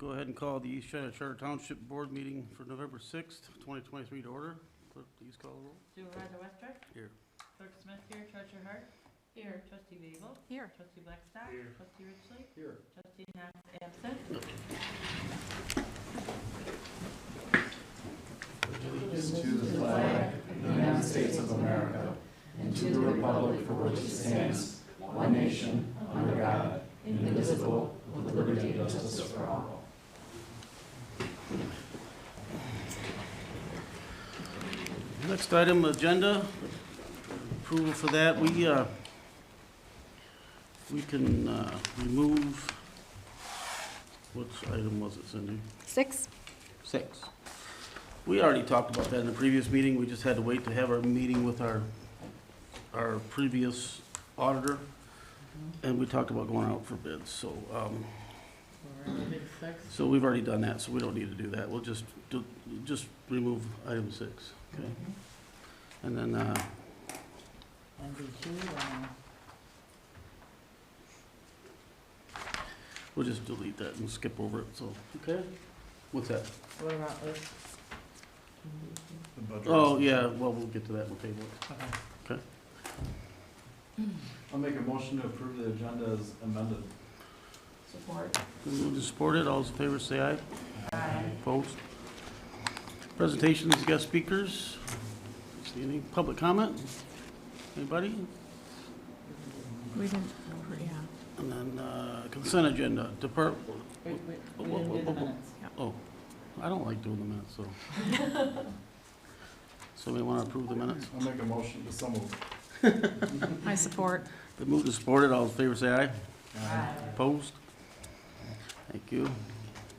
go ahead and call the East China Township Board meeting for November 6th, 2023 to order. Clerk, please call the roll. Supervisor Westrick? Here. Clerk Smith here, Treasurer Hart? Here. Trustee Babel? Here. Trustee Blackstock? Here. Trustee Richley? Here. Trustee Knox absent? Allegiance to the flag of the United States of America and to the republic for which it stands, one nation, under God, indivisible, with liberty and justice for all. Next item, agenda, approval for that. We can remove, which item was it, Cindy? 6. 6. We already talked about that in the previous meeting. We just had to wait to have our meeting with our previous auditor, and we talked about going out for bids, so, so we've already done that, so we don't need to do that. We'll just remove item 6, okay? And then, we'll just delete that and skip over it, so, okay? What's that? What about this? Oh, yeah, well, we'll get to that in the table. Okay. I'll make a motion to approve the agenda as amended. Support. Moved and supported. All those in favor say aye. Aye. Opposed? Presentations, guest speakers. See any public comment? Anybody? We didn't, yeah. And then consent agenda. We didn't do the minutes. Oh, I don't like doing the minutes, so. Somebody want to approve the minutes? I'll make a motion to so move. I support. Been moved and supported. All in favor say aye. Aye. Opposed? Thank you.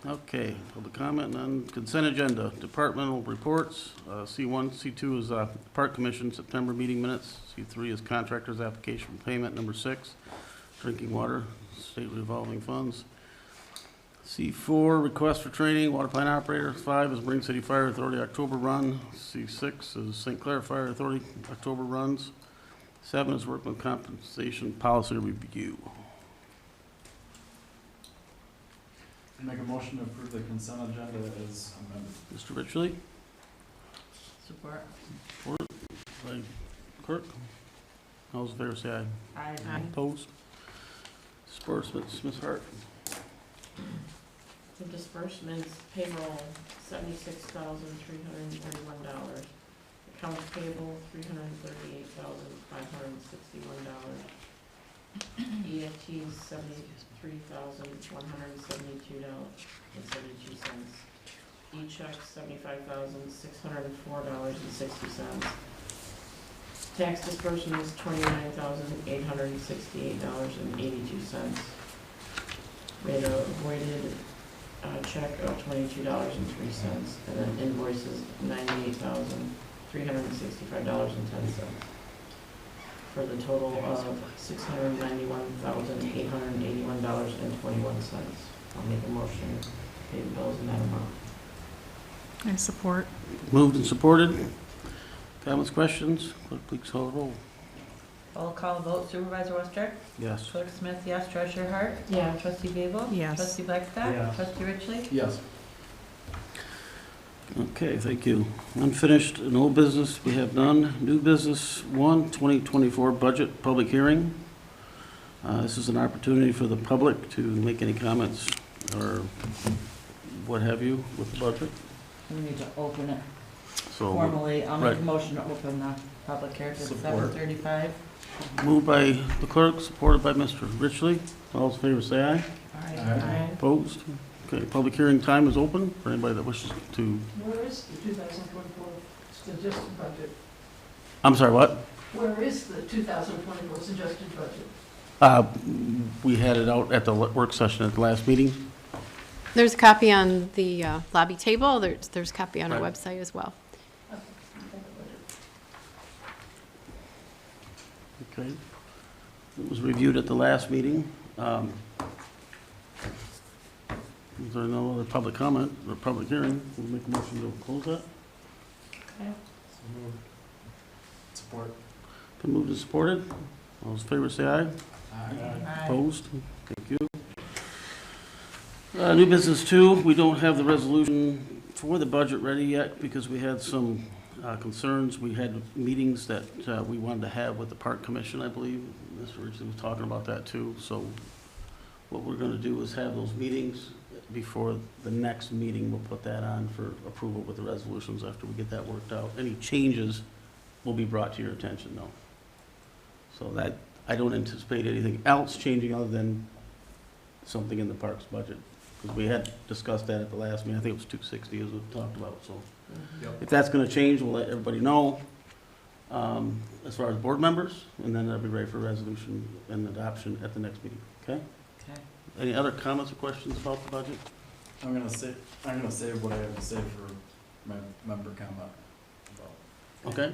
Okay, public comment on consent agenda, departmental reports. C1, C2 is Park Commission September meeting minutes. C3 is contractor's application for payment. Number 6, drinking water, state revolving funds. C4, request for training, water plant operator. 5 is Spring City Fire Authority October run. C6 is St. Clair Fire Authority October runs. 7 is workman compensation policy review. Make a motion to approve the consent agenda as amended. Mr. Richley? Support. By Clerk. All those in favor say aye. Aye. Opposed? Disbursements, Ms. Hart. The disbursements, payroll, $76,331. Accounts payable, $338,561. EFTs, $73,172.72. E-checks, $75,604.60. Tax disbursements, $29,868.82. Made a voided check of $22.03, and then invoices $98,365.10, for the total of $691,881.21. I'll make a motion to pay the bills in that amount. I support. Moved and supported. Comments, questions? Clerk, please call the roll. Roll call vote. Supervisor Westrick? Yes. Clerk Smith, yes. Treasurer Hart? Yeah. Trustee Babel? Yes. Trustee Blackstock? Yeah. Trustee Richley? Yes. Okay, thank you. Unfinished and old business, we have none. New business, 1, 2024 budget public hearing. This is an opportunity for the public to make any comments or what have you with the budget. We need to open it So, formally. I'll make a right. motion to open the public hearing at Support. 7:35. moved by the clerk, supported by Mr. Richley. All those in favor say aye. Aye. Opposed? Okay, public hearing time is open for anybody that wishes to. Where is the 2024 suggested budget? I'm sorry, what? Where is the 2024 suggested budget? We had it out at the work session at the last meeting. There's a copy on the lobby table. There's a copy on our Right. website as well. Okay. It was reviewed at the last meeting. Is there no other public comment or public hearing? We'll make a motion to close that. Okay. So moved. Support. Been moved and supported. All those in favor say aye. Aye. Opposed? Thank you. New business 2, we don't have the resolution for the budget ready yet because we had some concerns. We had meetings that we wanted to have with the Park Commission, I believe. Mr. Richardson was talking about that too. So what we're going to do is have those meetings before the next meeting. We'll put that on for approval with the resolutions after we get that worked out. Any changes will be brought to your attention though. So that, I don't anticipate anything else changing other than something in the parks budget. Because we had discussed that at the last meeting. I think it was 260 as we talked about, so. If that's gonna change, we'll let everybody know, as far as board members, and then that'll be ready for resolution and adoption at the next meeting, okay? Okay. Any other comments or questions about the budget? I'm gonna save what I have to say for my member comment about. Okay.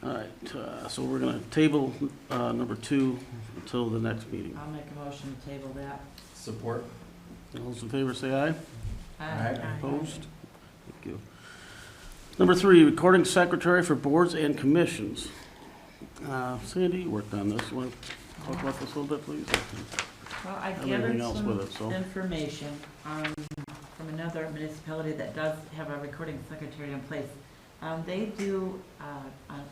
All right, so we're gonna table, number 2 until the next meeting. I'll make a motion to table that. Support? All those in favor say aye. Aye. Opposed? Thank you. Number 3, recording secretary for boards and commissions. Sandy, you worked on this. You want to talk about this a little bit, please? Well, I Everything gathered else with it, so. some information from another municipality that does have a recording secretary in place. They do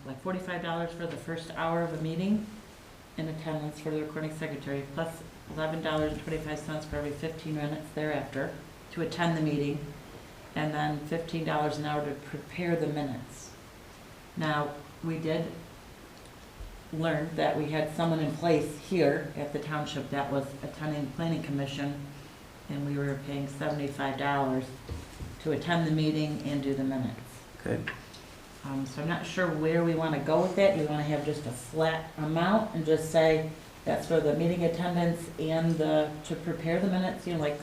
like $45 for the first hour of a meeting in attendance for the recording secretary, plus $11.25 for every 15 minutes thereafter to attend the meeting, and then $15 an hour to prepare the minutes. Now, we did learn that we had someone in place here at the township that was attending the planning commission, and we were paying $75 to attend the meeting and do the minutes. Okay. So I'm not sure where we want to go with that. Do we want to have just a flat amount and just say that's for the meeting attendance and to prepare the minutes, you know, like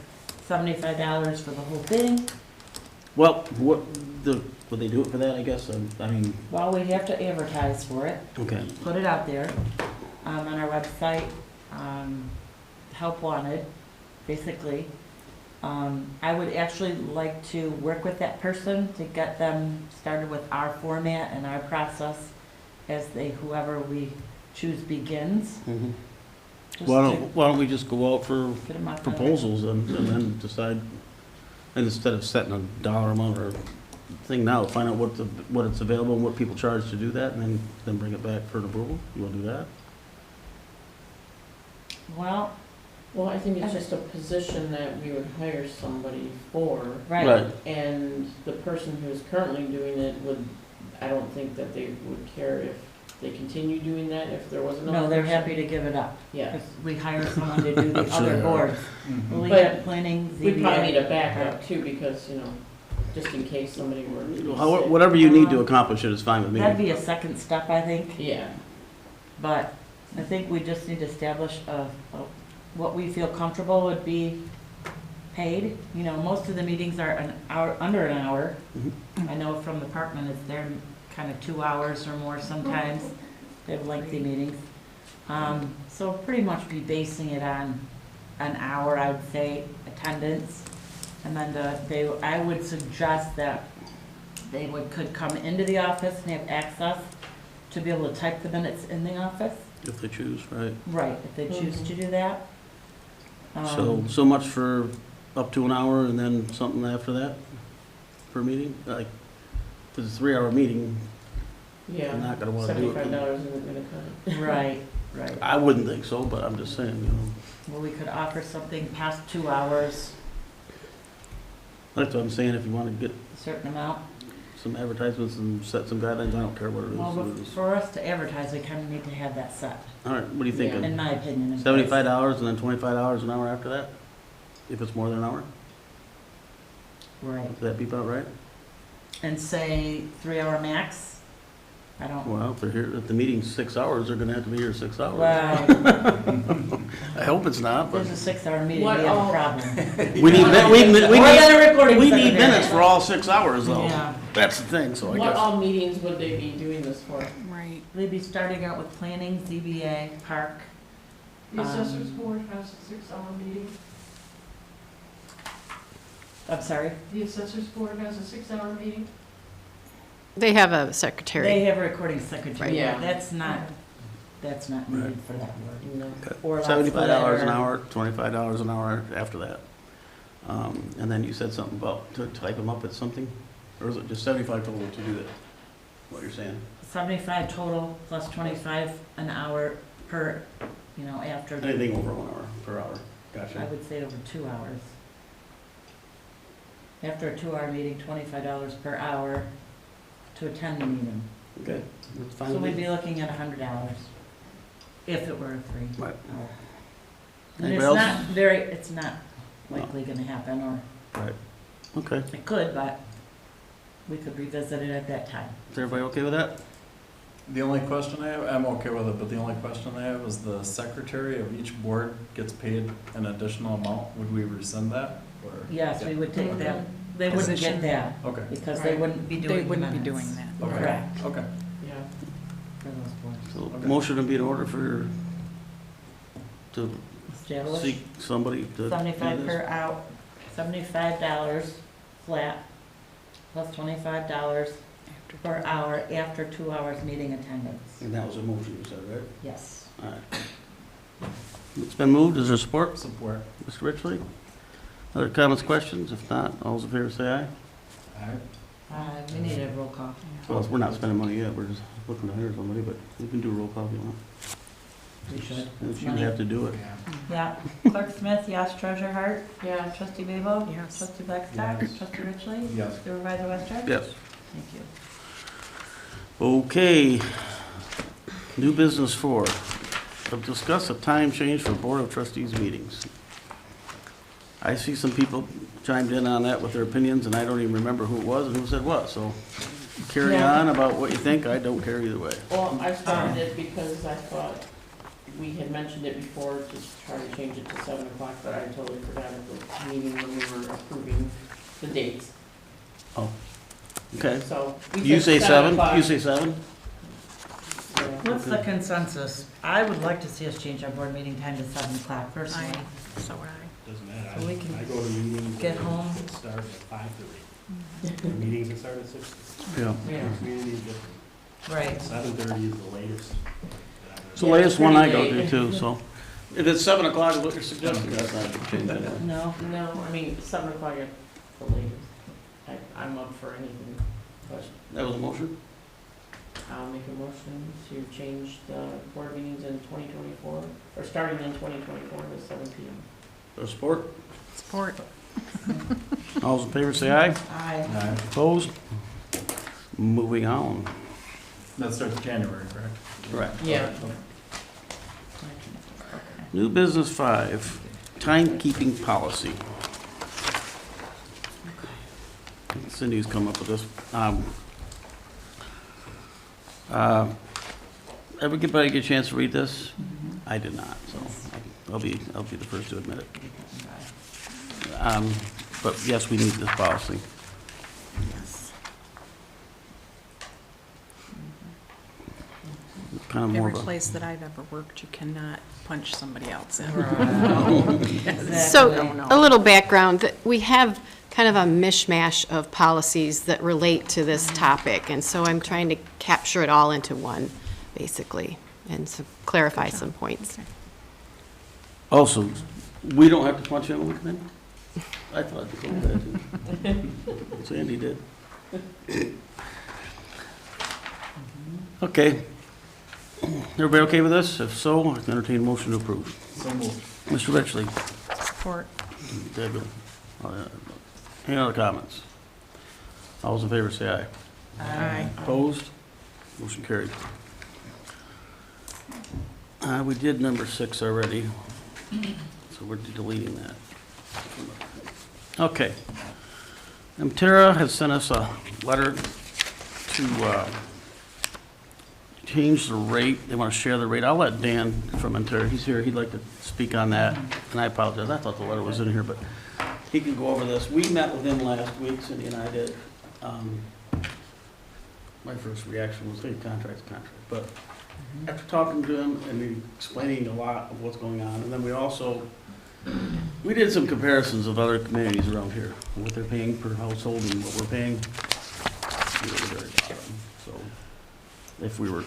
$75 for the whole thing? Well, would they do it for that, I guess? I mean, Well, we have to advertise for it, okay. put it out there on our website, help wanted, basically. I would actually like to work with that person to get them started with our format and our process as whoever we choose begins. Mhm. Just Why to don't we just go out for get 'em out there. proposals and then decide, and instead of setting a dollar amount or thing now, find out what it's available and what people charge to do that, and then bring it back for an approval? You want to do that? Well, Well, I think it's just a position that we would hire somebody for, right, and the person who is currently doing it I don't think that they would care if they continue doing that, if there was another no, they're person. happy to give it up. Yeah. 'Cause we hire someone to do the I'm sure other they are. boards. Mhm. We But have planning, We probably need a ZBA. backup too, because, just in case somebody were to be sick. Whatever you need to accomplish it is fine with me. That'd be a second step, I think. Yeah, But I think we just need to establish what we feel comfortable would be paid. You know, most of the meetings are an hour, under an hour. Mhm. I know from the park minutes, they're kind of 2 hours or more sometimes. They have lengthy meetings. So pretty much be basing it on an hour, I would say, attendance. And then I would suggest that they could come into the office and have access to be able to type the minutes in the office. If they choose, right? Right, if they choose to do that. So much for up to an hour and then something after that per meeting? Like, if it's a 3-hour meeting, you're yeah. not gonna wanna do $75 it. isn't gonna cut it. Right, right. I wouldn't think so, but I'm just saying, Well, we could offer something past 2 hours, That's what I'm saying, if you wanna get a certain amount. some advertisements and set some guidelines, I don't care what Well, but it is. for us to advertise, we kind of need to have that set, All right, what are you Yeah. thinking? in my opinion. in place. $75 and then $25 an hour after that? If it's more than an hour? Right. Would that be about right? And say 3-hour max? I don't, Well, if they're here, if the meeting's 6 hours, they're gonna have to be here 6 hours. well, I hope it's not, if but there's a 6-hour meeting, we What have a all- problem. we need, More than a recording we need secretary. minutes for all 6 hours though. Yeah. That's the thing, so I What guess. all meetings would they be doing this for? Right. They'd be starting out with planning, ZBA, park. The assessors board has a 6-hour meeting. I'm sorry? The assessors board has a 6-hour meeting. They have a They secretary. have a recording secretary. Right. Yeah. That's not that's not needed for that work. You know, Or lots $75 an better. hour, $25 an hour after that. And then you said something about to type them up at something? Or is it just 75 total to do that? What you're saying? 75 total plus 25 an hour per, after. Anything over 1 hour per hour. I Gotcha. would say over 2 hours. After a 2-hour meeting, $25 per hour to attend the meeting. Okay. That's fine So with we'd me. be looking at $100 if it were a 3 Right. hour. And Anybody it's not likely gonna happen, or Right. Okay. it could, but we could revisit it at that time. Is everybody okay with that? The only question I have, I'm okay with it, but the only question I have is the secretary of each board gets paid an additional amount. Would we rescind that? Or? Yes, we would take that, they wouldn't Position. get that, Okay, because they wouldn't be doing They the wouldn't be minutes doing that. okay, Correct. okay. yeah. for those boards. So Okay. motion to be in order to Establish seek somebody to do 75 this? per hour, $75 flat, plus $25 per hour after 2 hours meeting attendance. And that was a motion you said, right? Yes. All right. It's been moved. Is there support? Support. Mr. Ritchley? Other comments, questions? If not, all those in favor say aye. We need a roll call. Well, we're not spending money yet. We're just looking to hire somebody, but we can do a roll call if you want. We should. If you have to do it. Yeah, Clerk Smith, yes. Treasurer Hart? Yeah, Trustee Babel? Yes. Trustee Blackstock? Yes. Trustee Ritchley? Yes. Supervisor Western? Yes. Thank you. Okay. New business 4. Discuss a time change for Board of Trustees meetings. I see some people chimed in on that with their opinions, and I don't even remember who it was and who said what, so carry Yeah. on about what you think. I don't care either way. well, I started it because I thought we had mentioned it before to try to change it to 7 o'clock, but I totally forgot at the meeting when we were approving the dates. Okay. So we You said say 7? o'clock. You say 7? Yeah. What's the consensus? I would like to see us change our board meeting time to 7 o'clock personally. So would I. Doesn't matter. So we can I go to meetings. get home. That start at 5:30. Meetings that start at 6. Yeah. Yeah. Community is different. Right. 7:30 is the latest. that I'm It's the gonna- latest one I go pretty to late. too, so. If it's 7 o'clock is what you're suggesting, that's not a big change anyway. No. No, I mean, 7 o'clock at the latest. I'm up for anything, but That was a motion? I'll make a motion to change the board meetings in 2024, or starting in 2024 to 7 PM. For support? Support. All those in favor say aye. Aye. Opposed? Moving on. That starts January, correct? Correct. Yeah. New business 5, timekeeping policy. Cindy's come up with this. Everybody get a chance to read this? I did not, so I'll be the first to admit it. But yes, we need this policy. Yes. Kind of more Every of a, place that I've ever worked, you cannot punch somebody else in. So, Exactly. a little background, that we have kind of a mishmash of policies that relate to this topic, and so I'm trying to capture it all into one, basically, and so clarify some points. also, we don't have to punch in when we come in? I thought the cool had to. Sandy did. Okay. Everybody okay with this? If so, I can entertain a motion to approve. So moved. Mr. Ritchley. Support. Deborah. Any other comments? All those in favor say aye. Aye. Opposed? Motion carried. We did number 6 already, so we're deleting that. Okay. Tara has sent us a letter to change the rate. They want to share the rate. I'll let Dan from Tara, he's here, he'd like to speak on that. And I apologize, I thought the letter was in here, but he can go over this. We met with him last week, Cindy and I did. My first reaction was, hey, contract's a contract. But after talking to him and explaining a lot of what's going on, and then we did some comparisons of other communities around here, what they're paying per household and what we're paying. We were very bottom. So if we were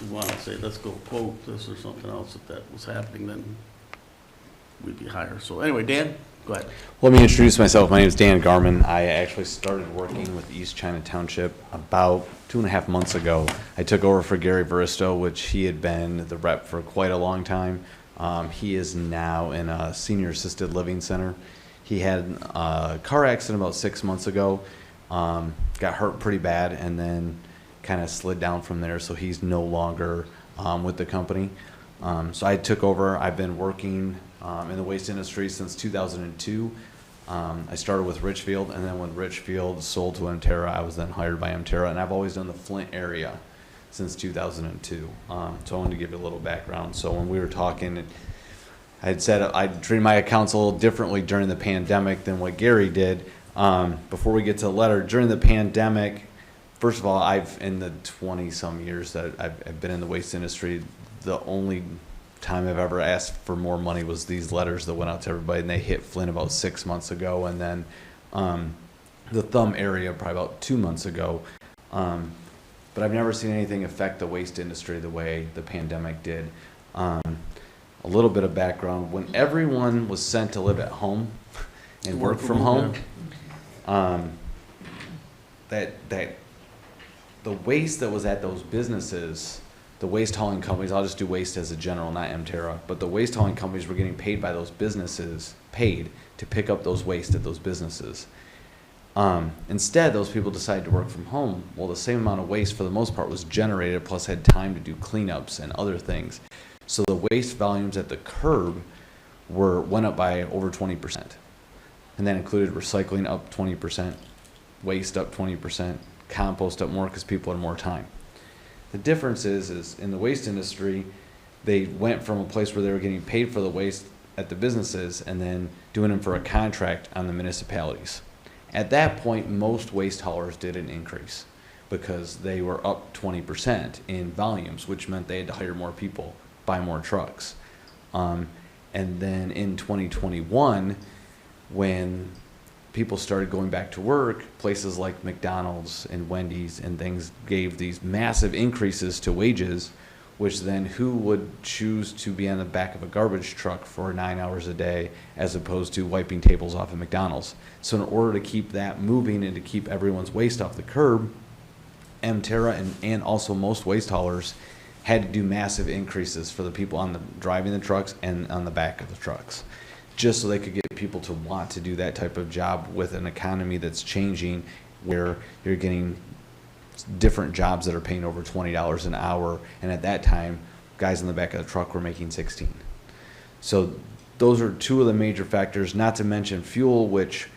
to want to say, let's go quote this or something else, if that was happening, then we'd be higher. So anyway, Dan, go ahead. Let me introduce myself. My name is Dan Garman. I actually started working with East China Township about 2.5 months ago. I took over for Gary Veristo, which he had been the rep for quite a long time. He is now in a senior assisted living center. He had a car accident about 6 months ago, got hurt pretty bad, and then kind of slid down from there, so he's no longer with the company. So I took over. I've been working in the waste industry since 2002. I started with Richfield, and then when Richfield sold to Emterra, I was then hired by Emterra, and I've always done the Flint area since 2002. So I wanted to give you a little background. So when we were talking, I had said I'd treat my accounts a little differently during the pandemic than what Gary did. Before we get to the letter, during the pandemic, first of all, in the 20-some years that I've been in the waste industry, the only time I've ever asked for more money was these letters that went out to everybody, and they hit Flint about 6 months ago, and then the Thumb area probably about 2 months ago. But I've never seen anything affect the waste industry the way the pandemic did. A little bit of background: when everyone was sent to live at home and work from home, that the waste that was at those businesses, the waste hauling companies, I'll just do waste as a general, not Emterra, but the waste hauling companies were getting paid by those businesses, paid to pick up those waste at those businesses. Instead, those people decided to work from home. Well, the same amount of waste for the most part was generated, plus had time to do cleanups and other things. So the waste volumes at the curb went up by over 20%. And that included recycling up 20%, waste up 20%, compost up more because people had more time. The difference is in the waste industry, they went from a place where they were getting paid for the waste at the businesses and then doing them for a contract on the municipalities. At that point, most waste haulers did an increase because they were up 20% in volumes, which meant they had to hire more people, buy more trucks. And then in 2021, when people started going back to work, places like McDonald's and Wendy's and things gave these massive increases to wages, which then who would choose to be on the back of a garbage truck for 9 hours a day as opposed to wiping tables off at McDonald's? So in order to keep that moving and to keep everyone's waste off the curb, Emterra and also most waste haulers had to do massive increases for the people on the driving the trucks and on the back of the trucks, just so they could get people to want to do that type of job with an economy that's changing, where you're getting different jobs that are paying over $20 an hour, and at that time, guys in the back of the truck were making 16. So those are two of the major factors, not to mention fuel, which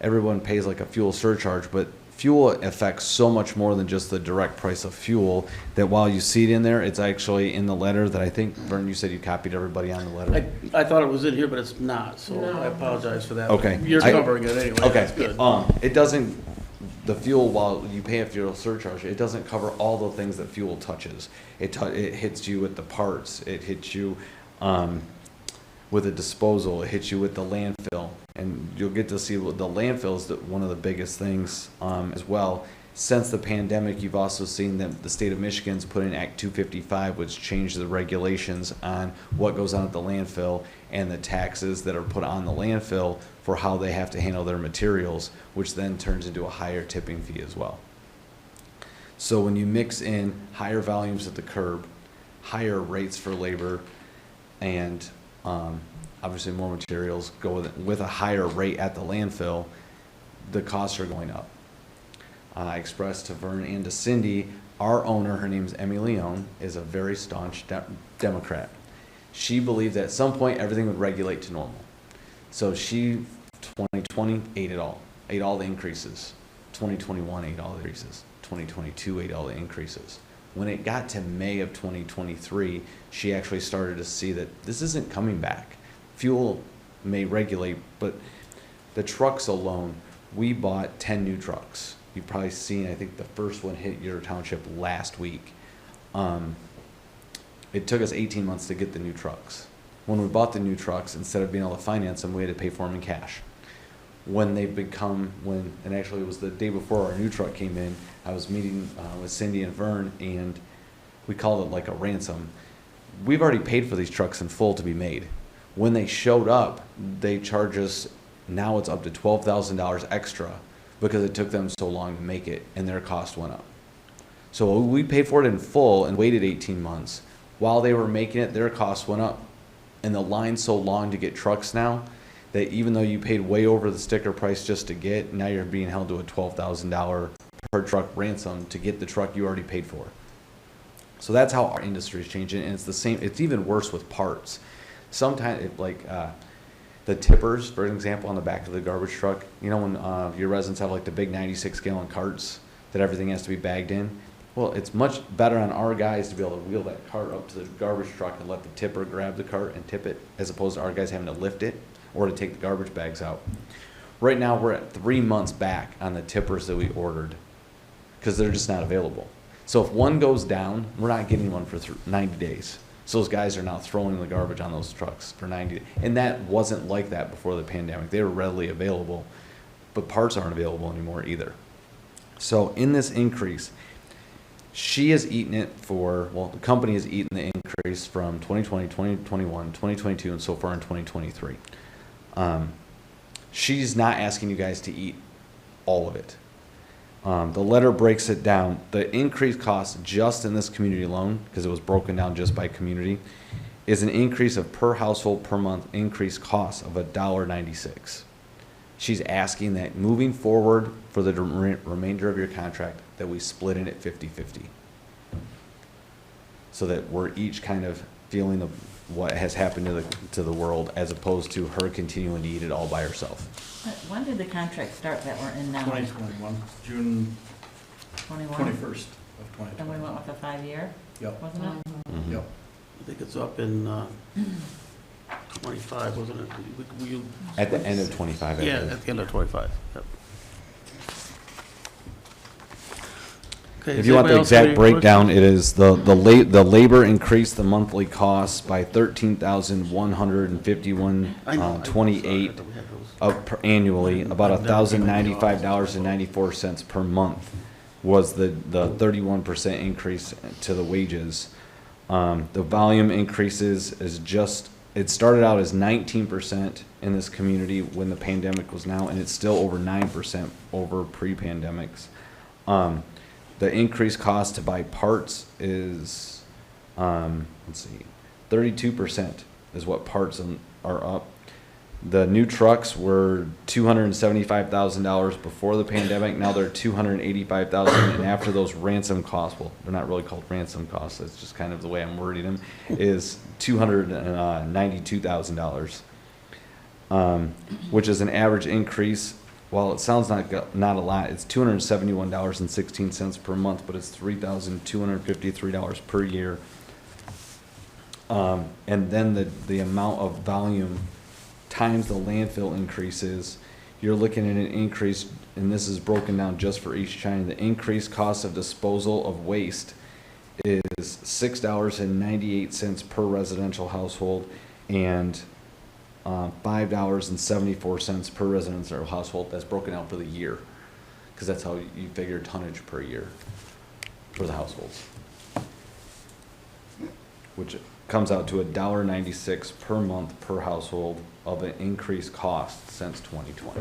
everyone pays like a fuel surcharge, but fuel affects so much more than just the direct price of fuel, that while you see it in there, it's actually in the letter that I think, Vern, you said you copied everybody on the letter. I thought it was in here, but it's not, so No. I apologize for that. Okay. You're covering it anyway, Okay. that's good. It doesn't, the fuel, while you pay a fuel surcharge, it doesn't cover all the things that fuel touches. It hits you with the parts, it hits you with a disposal, it hits you with the landfill. And you'll get to see the landfill is one of the biggest things as well. Since the pandemic, you've also seen that the state of Michigan's put in Act 255, which changed the regulations on what goes on at the landfill and the taxes that are put on the landfill for how they have to handle their materials, which then turns into a higher tipping fee as well. So when you mix in higher volumes at the curb, higher rates for labor, and obviously more materials go with a higher rate at the landfill, the costs are going up. I expressed to Vern and to Cindy, our owner, her name's Emmy Leone, is a very staunch Democrat. She believed that at some point everything would regulate to normal. So she, 2020, ate it all, ate all the increases. 2021 ate all the increases. 2022 ate all the increases. When it got to May of 2023, she actually started to see that this isn't coming back. Fuel may regulate, but the trucks alone, we bought 10 new trucks. You've probably seen, I think the first one hit your township last week. It took us 18 months to get the new trucks. When we bought the new trucks, instead of being able to finance them, we had to pay for them in cash. And actually it was the day before our new truck came in, I was meeting with Cindy and Vern, and we called it like a ransom. We've already paid for these trucks in full to be made. When they showed up, they charge us, now it's up to $12,000 extra because it took them so long to make it and their cost went up. So we paid for it in full and waited 18 months. While they were making it, their costs went up. And the line's so long to get trucks now that even though you paid way over the sticker price just to get, now you're being held to a $12,000 per truck ransom to get the truck you already paid for. So that's how our industry is changing, and it's the same. It's even worse with parts. Sometimes, the tippers, for example, on the back of the garbage truck. You know when your residents have like the big 96-gallon carts that everything has to be bagged in. Well, it's much better on our guys to be able to wheel that cart up to the garbage truck and let the tipper grab the cart and tip it, as opposed to our guys having to lift it or to take the garbage bags out. Right now, we're at 3 months back on the tippers that we ordered because they're just not available. So if one goes down, we're not getting one for 90 days. So those guys are now throwing the garbage on those trucks for 90 days. And that wasn't like that before the pandemic. They were readily available, but parts aren't available anymore either. So in this increase, she has eaten it the company has eaten the increase from 2020, 2021, 2022, and so far in 2023. She's not asking you guys to eat all of it. The letter breaks it down. The increased cost just in this community alone, because it was broken down just by community, is an increase of per household per month increased cost of $1.96. She's asking that moving forward for the remainder of your contract that we split it at 50-50. So that we're each kind of feeling what has happened to the world, as opposed to her continuing to eat it all by herself. When did the contract start that we're in now? 2021, June 21? 21st of And 2020. we went with a 5-year, Yep, wasn't it? Mhm. yep. I think it's up in 25, wasn't it? We- At the end of 25, I Yeah, believe. at the end of 25, yep. Okay, If does you want the anybody else have exact any breakdown, it is the labor increased the monthly costs by $13,151 I know, I- 28 sorry, we had those. annually. About I've never been in the $1,095.94 per month was the 31% increase to the wages. The volume increases it started out as 19% in this community when the pandemic was now, and it's still over 9% over pre-pandemics. The increased cost to buy parts is, 32% is what parts are up. The new trucks were $275,000 before the pandemic. Now they're $285,000, and after those ransom costs, well, they're not really called ransom costs. That's just kind of the way I'm wording them. Is $292,000, which is an average increase. While it sounds not a lot, it's $271.16 per month, but it's $3,253 per year. And then the amount of volume times the landfill increases, you're looking at an increase, and this is broken down just for East China. The increased cost of disposal of waste is $6.98 per residential household, and $5.74 per residential household. That's broken out for the year, because that's how you figure tonnage per year for the households, which comes out to $1.96 per month per household of an increased cost since 2020.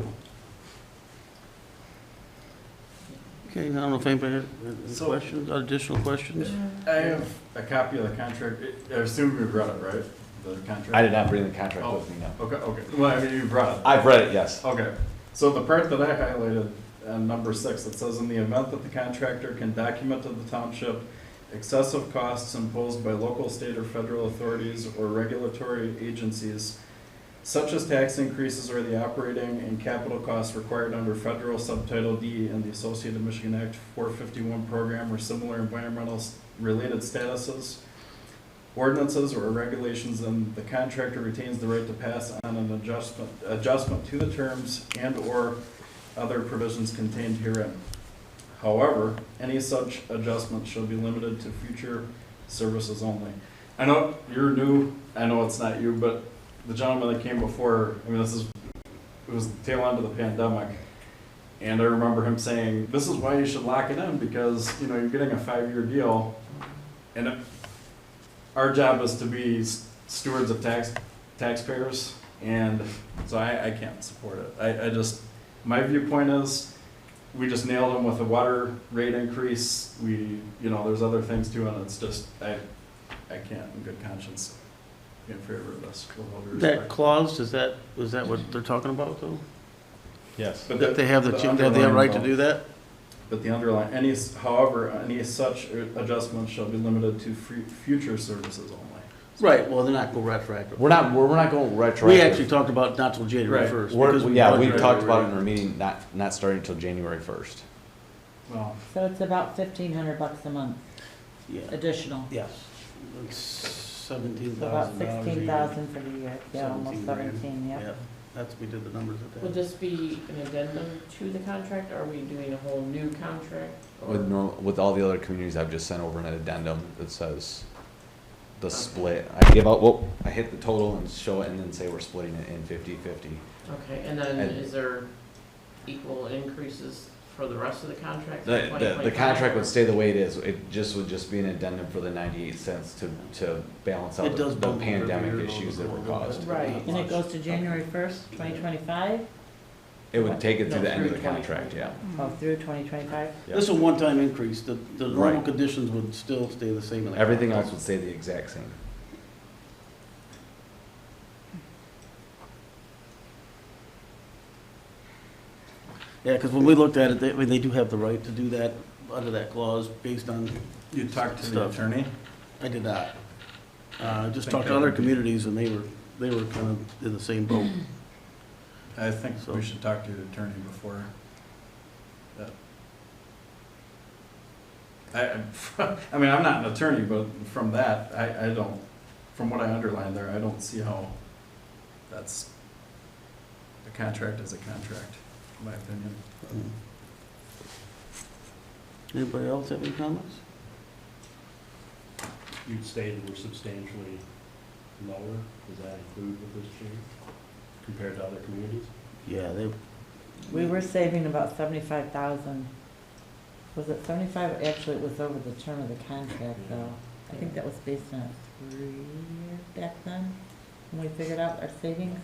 Okay, I don't know if anybody has any So- questions, additional questions? I have a copy of the contract. I assume you've read it, right? The contract? I did not bring the contract Oh, with me, no. okay, okay. Well, I mean, you've read it. I've read it, yes. Okay, so the part that I highlighted, number 6, it says, in the event that the contractor can document to the township excessive costs imposed by local, state, or federal authorities or regulatory agencies, such as tax increases or the operating and capital costs required under federal subtitle D in the Associated Michigan Act 451 program or similar environmental related statuses, ordinances, or regulations, then the contractor retains the right to pass on an adjustment to the terms and or other provisions contained herein. However, any such adjustment shall be limited to future services only. I know you're new, I know it's not you, but the gentleman that came before, I mean, it was the tail end of the pandemic, and I remember him saying, this is why you should lock it in, because, you're getting a 5-year deal, and our job is to be stewards of taxpayers, and so I can't support it. I just, my viewpoint is, we just nailed them with a water rate increase. There's other things too, and it's just, I can't in good conscience be in favor of this. with all due That respect. clause, is that what they're talking about, though? Yes. But That they have the underlying right to vote- do that? But the underlying, however, any such adjustments shall be limited to future services only. Right, well, they're not go retroactive. We're not going retroactive. We actually talked about not till January Right. 1st. We're- because we yeah, we budgeted talked about it already. in our meeting, not starting until January 1st. Well, So it's about $1,500 a month Yeah, additional. yes. It's So $17,000. about a year. 16,000 for the year, yeah, almost 17 grand. 17, yeah. Yeah, that's, we did the numbers at Would that. this be an addendum to the contract, or are we doing a whole new contract? Or- With all the other communities, I've just sent over an addendum that says the split. I give out, I hit the total and show it and then say we're splitting it in 50/50. Okay, and then And- is there equal increases for the rest of the contract? for The 2025, contract or- would stay the way it is. It would just be an addendum for the 98 cents to balance out It does the bump up every pandemic year, issues though, that were a little bit. caused. Right, and it goes to January 1st, 2025, It would take it to No, the end of through the contract, yeah. oh, through 2025? Yeah. This is a one-time increase. The normal Right. conditions would still stay the same in the Everything else contract. would stay the exact same. Yeah, because when we looked at it, they do have the right to do that under that clause based on, you talked to the Stuff. attorney? I did not. I just Think talked to that other would be- communities and they were kind of in the same boat. I think So- we should talk to the attorney before that. I mean, I'm not an attorney, but from that, I don't, from what I underlined there, I don't see how that's, a contract is a contract, in my opinion. Anybody else have any comments? You stated we're substantially lower, does that include with this change compared to other communities? Yeah, they, We were saving about 75,000. Was it 75? Actually, it was over the term of the contract, though. I think that was based on 3 years back then, when we figured out our savings.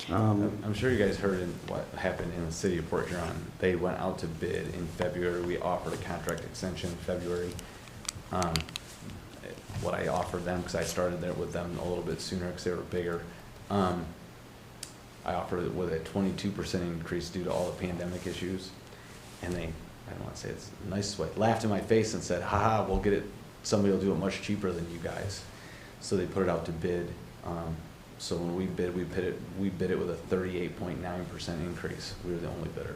I'm sure you guys heard what happened in the city of Port Huron. They went out to bid in February. We offered a contract extension in February. What I offered them, because I started there with them a little bit sooner because they were bigger, I offered it with a 22% increase due to all the pandemic issues. And they, I don't want to say it's the nicest way, laughed in my face and said, haha, we'll get it, somebody will do it much cheaper than you guys. So they put it out to bid. So when we bid it with a 38.9% increase. We were the only bidder.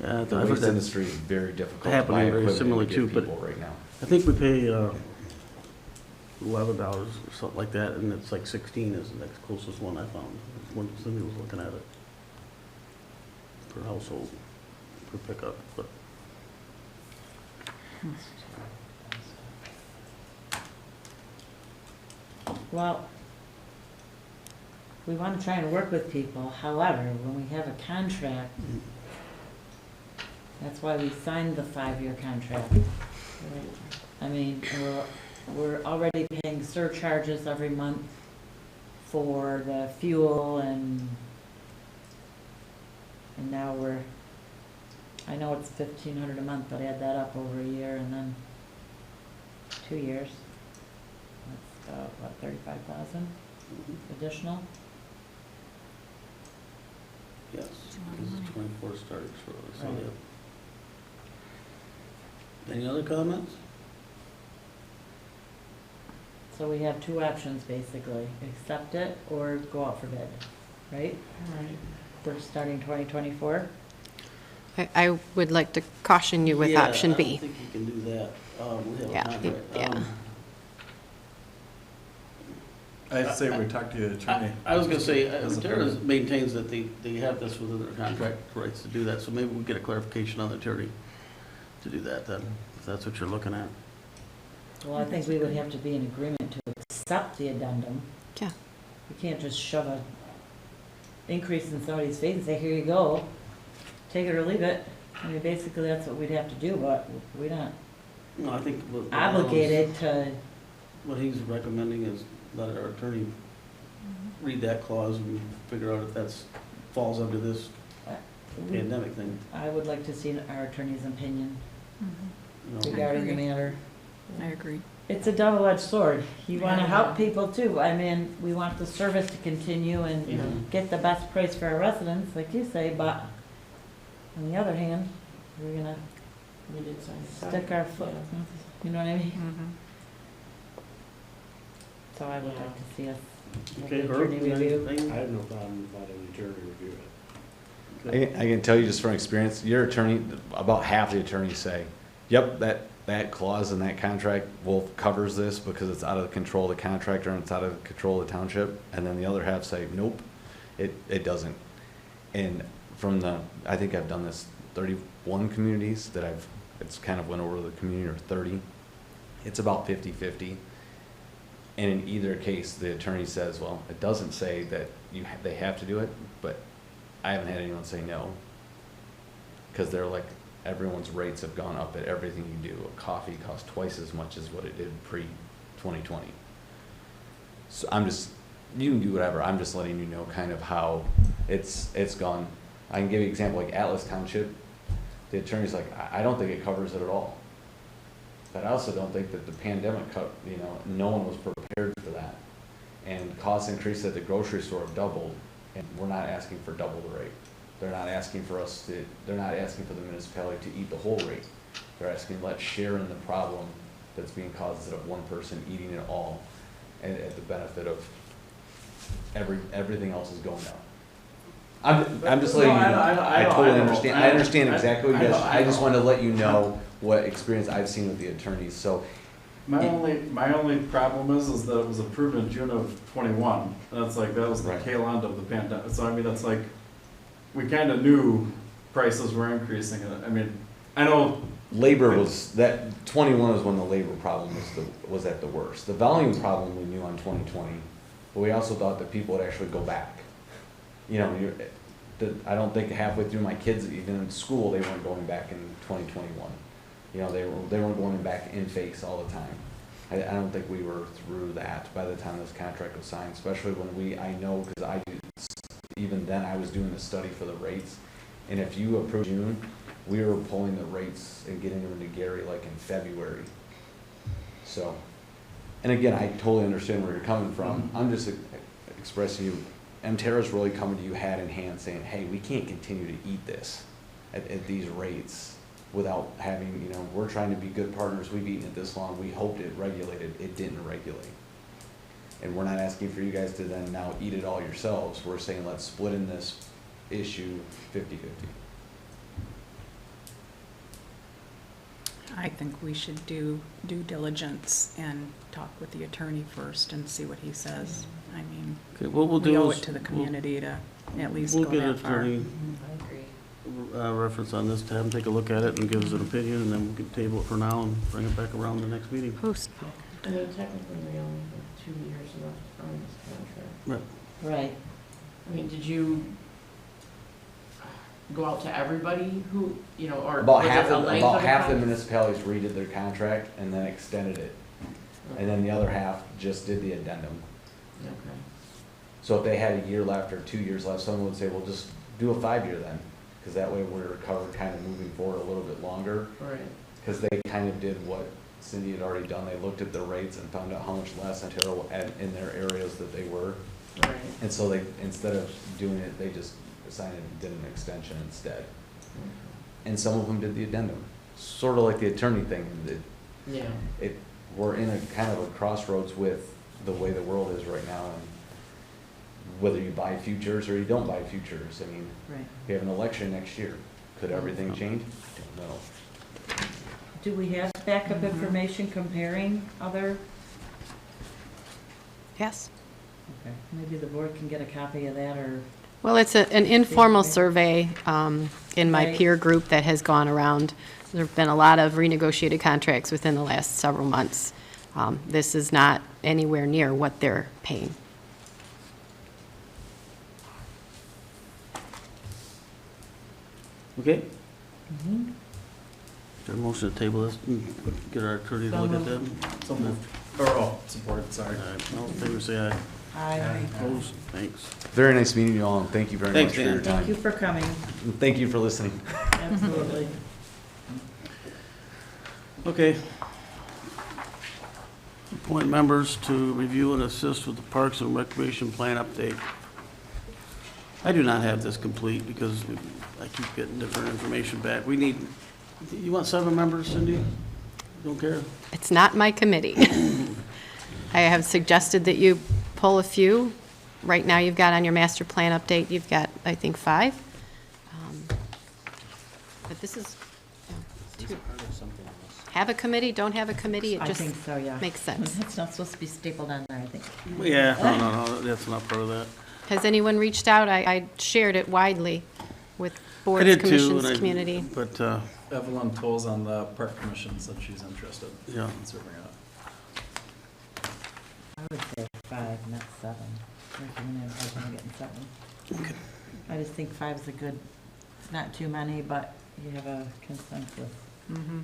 yeah, The I've heard waste that. industry is very difficult to happening buy very equipment similarly to too, give but- people right now. I think we pay $11 or something like that, and it's like 16 is the next closest one I found, when somebody was looking at it. Per household, per pickup, but. Well, we want to try and work with people. However, when we have a contract, that's why we signed the 5-year contract. I mean, we're already paying surcharges every month for the fuel and now I know it's 1,500 a month, but add that up over a year and then 2 years. That's about, what, 35,000 additional? Yes, because the 24 started shortly, so Right. yeah. Any other comments? So we have 2 options, basically, accept it or go out for bid, right? Right. For starting 2024? I would like to caution you with Yeah, option I B. don't think you can do that. We have a Yeah, contract. yeah. I'd say we talk to the attorney. I was gonna say, As a Terra parent. maintains that they have this within their contract rights to do that, so maybe we get a clarification on the attorney to do that then, if that's what you're looking at. Well, I think we would have to be in agreement to accept the addendum. Yeah. We can't just shove a increase in somebody's face and say, here you go, take it or leave it. I mean, basically, that's what we'd have to do, but we're not No, I think what obligated to, what he's recommending is let our attorney read that clause and figure out if that's, falls under this pandemic thing. I would like to see our attorney's opinion You know. regarding the matter. I agree. It's a double-edged sword. You want to help people too. I mean, we want the service to continue and Yeah. get the best price for our residents, like you say, but on the other hand, we're gonna We did sign it. stick our foot, Yeah. you know what I mean? Mm-hmm. So I would like to see us have Okay, the Herb, attorney review. anything? I have no problem letting the attorney review it. I can tell you just from experience, your attorney, about half the attorneys say, yep, that clause in that contract will covers this because it's out of the control of the contractor and it's out of the control of the township. And then the other half say, nope, it doesn't. And from I think I've done this 31 communities that it's kind of went over the community, or 30. It's about 50-50. And in either case, the attorney says, well, it doesn't say that they have to do it, but I haven't had anyone say no. Because they're like, everyone's rates have gone up at everything you do. A coffee costs twice as much as what it did pre-2020. So you can do whatever. I'm just letting you know kind of how it's gone. I can give you an example, like Atlas Township. The attorney's like, I don't think it covers it at all. But I also don't think that the pandemic, no one was prepared for that. And cost increase at the grocery store have doubled, and we're not asking for double the rate. They're not asking for the municipality to eat the whole rate. They're asking, let's share in the problem that's being caused instead of one person eating it all, and at the benefit of everything else is going down. I'm just letting you know. I totally understand. I understand exactly what you guys. I just wanted to let you know what experience I've seen with the attorneys. So My only problem is that it was approved in June of '21. That's like, that was the Right. tail end of the pandemic. So I mean, that's like, we kind of knew prices were increasing. I mean, I know, labor was that 21 was when the labor problem was at the worst. The volume problem we knew on 2020, but we also thought that people would actually go back. I don't think halfway through my kids, even in school, they weren't going back in 2021. They weren't going back in face all the time. I don't think we were through that by the time this contract was signed, especially when I know because even then I was doing the study for the rates. And if you approve June, we were pulling the rates and getting them into Gary like in February. So, and again, I totally understand where you're coming from. I'm just expressing you, Mterra's really coming to you hat in hand saying, hey, we can't continue to eat this at these rates without having, we're trying to be good partners. We've eaten it this long. We hoped it regulated. It didn't regulate. And we're not asking for you guys to then now eat it all yourselves. We're saying let's split in this issue 50-50. I think we should do due diligence and talk with the attorney first and see what he says. I mean, Okay, what we'll we do owe is. it to the community to at least We'll go get an that far. attorney I agree. reference on this, to have him take a look at it and give us an opinion, and then we can table it for now and bring it back around the next meeting. Postpone. I mean, technically, we only have 2 years left on this contract. Right. Right. I mean, did you go out to everybody who, or About was half it a of length about of a half the contract? municipalities redid their contract and then extended it, and then the other half just did the addendum. Okay. So if they had a year left or 2 years left, someone would say, well, just do a 5-year then, because that way we're covered kind of moving forward a little bit longer. Right. Because they kind of did what Cindy had already done. They looked at the rates and found out how much less Ontario in their areas that they were. Right. And so they, instead of doing it, they just decided and did an extension instead. And some of them did the addendum, sort of like the attorney thing. Yeah. We're in a kind of a crossroads with the way the world is right now, and whether you buy futures or you don't buy futures. I mean, Right. we have an election next year. Could everything change? I don't know. Do we have backup information comparing other? Yes. Okay. Maybe the board can get a copy of that, or, Well, it's an informal Okay. survey in my Right. peer group that has gone around. There have been a lot of renegotiated contracts within the last several months. This is not anywhere near what they're paying. Okay, Mhm. Is there a motion to table this and get our attorney to So look at moved. that? So moved. Or, oh, support, sorry. All right, all in favor, say aye. Aye. Opposed? Thanks. Very nice meeting you all, and thank you very Thanks, much for your Dan. Thank you time. for coming, And thank you for listening. absolutely. Okay. Appoint members to review and assist with the Parks and Recreation Plan update. I do not have this complete because I keep getting different information back. We need, you want 7 members, Cindy? Don't care? It's not my committee. I have suggested that you pull a few. Right now, you've got on your master plan update, you've got, I think, 5. But this is, you know, have a committee, don't have a committee, it I just think so, yeah. makes sense. It's not supposed to be stapled on there, I think. Yeah, no, that's not part of that. Has anyone reached out? I shared it widely with I boards, did too, commissions, and community. But, Evelyn Toles on the Park Commission said she's interested yeah. in serving on it. I would say 5, not 7. There's no hard time getting 7. Okay. I just think 5 is a good, it's not too many, but you have a consensus. Mm-hmm.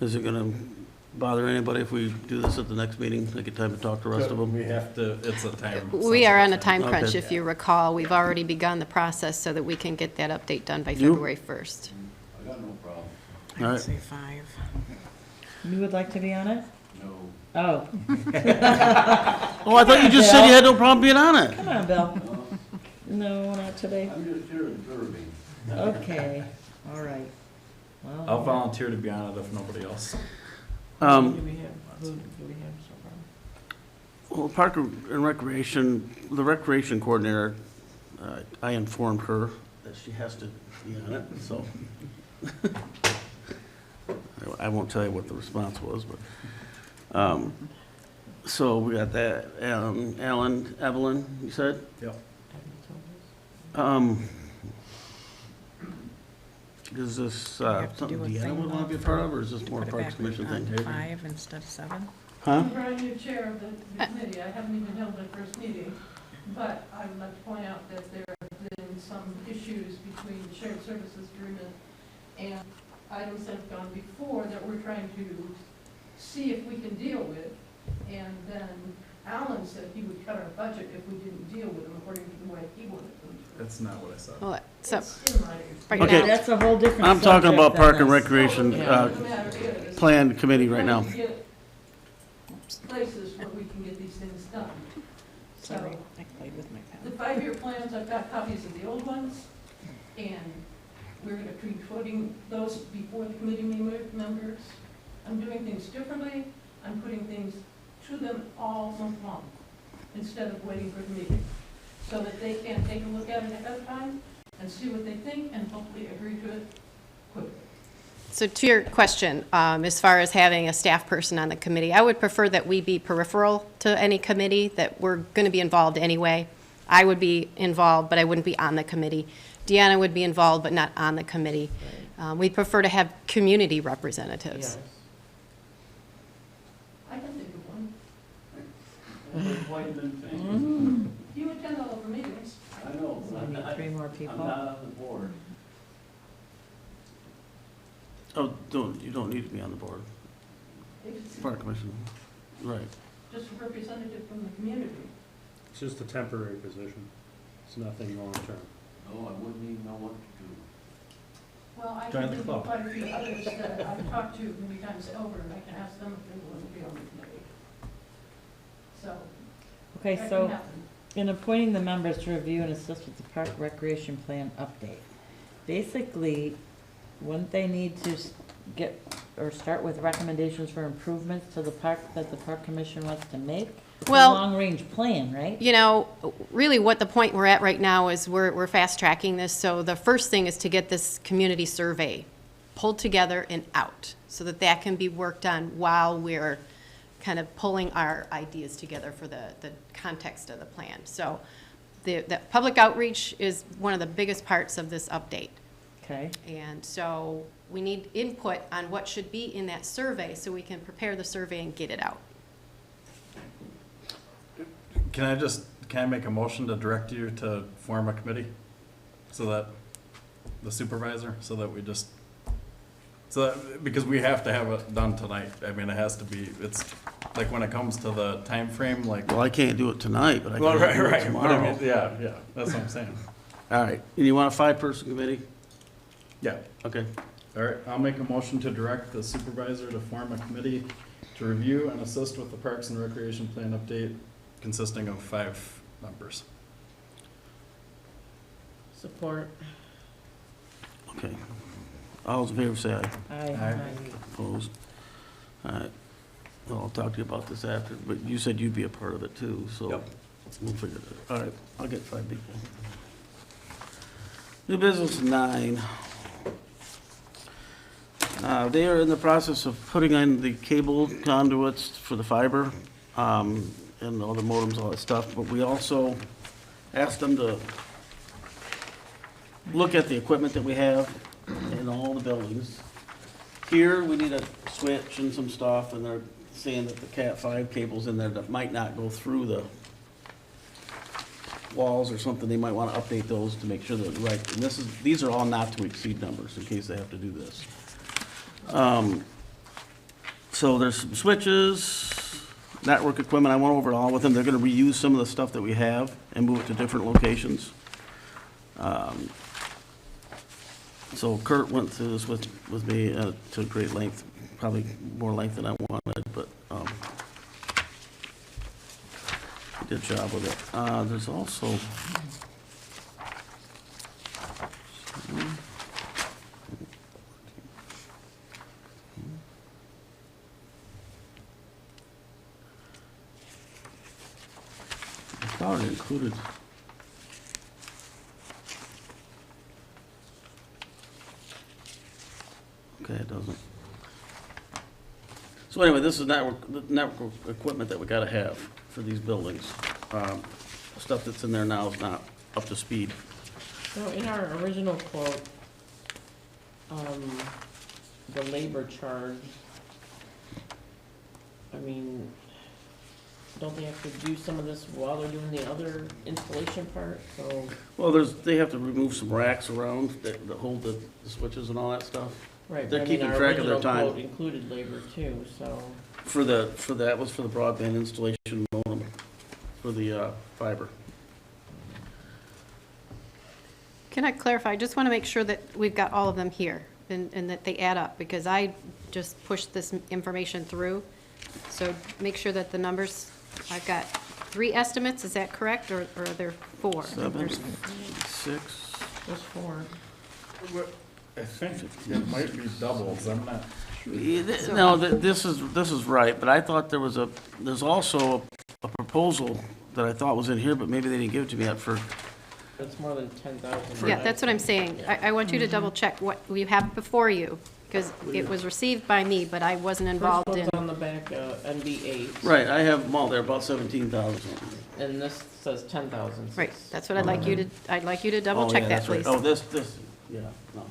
Is it gonna bother anybody if we do this at the next meeting? I get time to talk to the rest of them? We have to, it's a time. We are on a time crunch, Okay. if you recall. We've already begun the process so that we can get that update done by You? February 1st. I got no problem. I All would right. say 5. You would like to be on it? No. Oh, Oh, I thought you just said you had no problem being on it. come on, Bill. No, not today. I'm just here observing. Okay, all right. Well, I'll volunteer to be on it if nobody else. Who do we have so far? Well, Park and Recreation, the recreation coordinator, I informed her that she has to be on it, so. I won't tell you what the response was, but, so we got that, Alan, Evelyn, you said? Yep. Is this, we have to something do a Deanna thing would want to be a for- part of, or is this more Put it Parks back Commission on thing? 5 instead of 7. Huh? I'm new chair of the committee, I haven't even held the first meeting, but I would like to point out that there have been some issues between the shared services agreement and items that have gone before that we're trying to see if we can deal with. And then Alan said he would cut our budget if we didn't deal with them according to the way he wanted them to. That's not what I said. Well, so, It's in my. right Okay. now, That's a whole different I'm talking about subject Park than and this. Recreation, Yeah. The matter is, Plan Committee right now. we're trying to get places where we can get these things done. Sorry, So, I played with my the pen. 5-year plans, I've got copies of the old ones, and we're gonna be putting those before the committee members. I'm doing things differently, I'm putting things to them all month long, instead of waiting for the meeting, so that they can take a look at it ahead of time and see what they think, and hopefully agree to it quickly. so to your question, as far as having a staff person on the committee, I would prefer that we be peripheral to any committee, that we're going to be involved anyway. I would be involved, but I wouldn't be on the committee. Deanna would be involved, but not on the committee. We'd prefer to have community representatives. Yes. I can think of one. Why you been saying? Mm, You attend all of our meetings. I know, so but we I'm need not, 3 more I'm people. not on the board. Oh, you don't need to be on the board, It's Park Commission, right. just a representative from the community. It's just a temporary position. It's nothing long-term. No, I wouldn't even know what to do. Well, I Join can the think of club. quite a few others that I've talked to many times over, and I can ask them if they want to be on the committee. So, Okay, that so can happen. in appointing the members to review and assist with the park recreation plan update, basically, wouldn't they need to get, or start with recommendations for improvements to the park that the park commission wants to make? It's a Well- long-range plan, right? You know, really what the point we're at right now is we're fast tracking this. So the first thing is to get this community survey pulled together and out so that that can be worked on while we're kind of pulling our ideas together for the context of the plan. So the public outreach is one of the biggest parts of this update. Okay, And so we need input on what should be in that survey so we can prepare the survey and get it out. Can I make a motion to direct you to form a committee? So that the supervisor, so that we just, because we have to have it done tonight. I mean, it has to be, it's, like, when it comes to the time frame, like. Well, I can't do it tonight, but I Well, can right, do it right, but I mean, tomorrow. yeah, that's what I'm saying. All right, and you want a 5-person committee? Yeah. Okay. All right, I'll make a motion to direct the supervisor to form a committee to review and assist with the Parks and Recreation Plan update consisting of 5 members. Support. Okay. All those in favor say aye. Aye. Opposed? All right. Well, I'll talk to you about this after, but you said you'd be a part of it too, so Yep. we'll figure it out. All right, I'll get 5 people. New business 9. They are in the process of putting in the cable conduits for the fiber, and all the modems, all that stuff, but we also asked them to look at the equipment that we have in all the buildings. Here, we need a switch and some stuff, and they're saying that the Cat5 cable's in there that might not go through the walls or something. They might want to update those to make sure that, right, and these are all not to exceed numbers in case they have to do this. So there's some switches, network equipment. I went over it all with them. They're going to reuse some of the stuff that we have and move it to different locations. So Kurt went through this with me to great length, probably more length than I wanted, but he did a job with it. There's also I thought it included. Okay, it doesn't. So anyway, this is the network equipment that we gotta have for these buildings. Stuff that's in there now is not up to speed. So in our original quote, the labor charge, I mean, don't they have to do some of this while they're doing the other installation part? So, Well, they have to remove some racks around that hold the switches and all that stuff. right, They're but I mean, keeping our track of their original time. quote included labor too, so. That was for the broadband installation modem, for the fiber. Can I clarify? I just want to make sure that we've got all of them here and that they add up, because I just pushed this information through. So make sure that the numbers, I've got 3 estimates, is that correct, or are there 4? 7, 6. There's 4. I think it might be doubles, I'm not. No, this is right, but I thought there's also a proposal that I thought was in here, but maybe they didn't give it to me yet for, It's more than 10,000. Yeah, that's what I'm saying. I want you to double check what you have before you, because it was received by me, but I wasn't involved First in. one's on the back, NB8. right, I have them all there, about 17,000. And this says 10,000. Right, that's what I'd like you to double check that, please. Oh, this, yeah, no.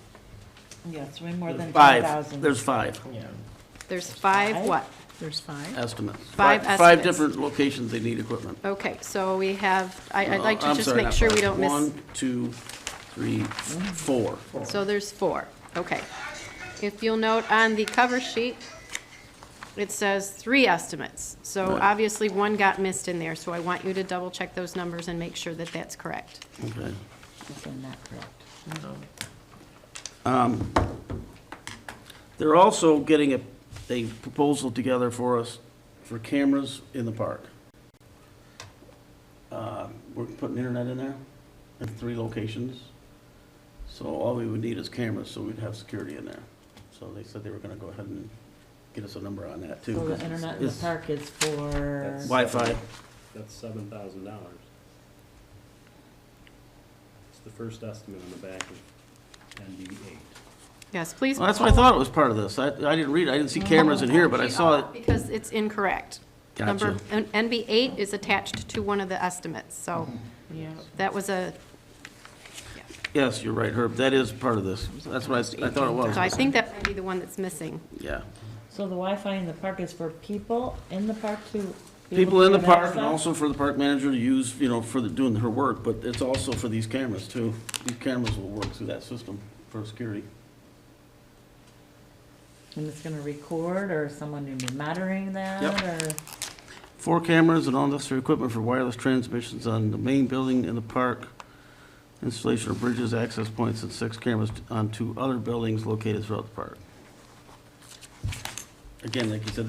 Yeah, it's way more than 5, 10,000. there's 5 Yeah. There's 5 what? There's 5. estimates. 5 5 estimates. different locations they need equipment. Okay, so we have, I'd like to I'm just sorry, make not sure we 5. don't miss. 1, 2, 3, 4. So there's 4, okay. If you'll note on the cover sheet, it says 3 estimates. So Right. obviously 1 got missed in there, so I want you to double check those numbers and make sure that that's correct. Okay. That's not correct. No. They're also getting a proposal together for us for cameras in the park. We're putting internet in there in 3 locations. So all we would need is cameras, so we'd have security in there. So they said they were gonna go ahead and get us a number on that too. So 'cause the internet in the it's park is for, Wi-Fi. That's $7,000. It's the first estimate on the back of NB8. Yes, please. Well, that's what I thought it was part of this. I didn't read it. I didn't see cameras in here, but I saw it. Because it's incorrect. Gotcha. NB8 is attached to one of the estimates, so Yeah. that was a, Yes, you're right, Herb. That is part of this. That's what I thought it was. so I think that might be the one that's missing. Yeah. so the Wi-Fi in the park is for people in the park to be able People to in the get park and access? also for the park manager to use, for doing her work, but it's also for these cameras too. These cameras will work through that system. for security. And it's gonna record, or someone gonna be monitoring that, Yep. or? 4 cameras and all necessary equipment for wireless transmissions on the main building in the park. Installation of bridges, access points, and 6 cameras on 2 other buildings located throughout the park. Again, like you said,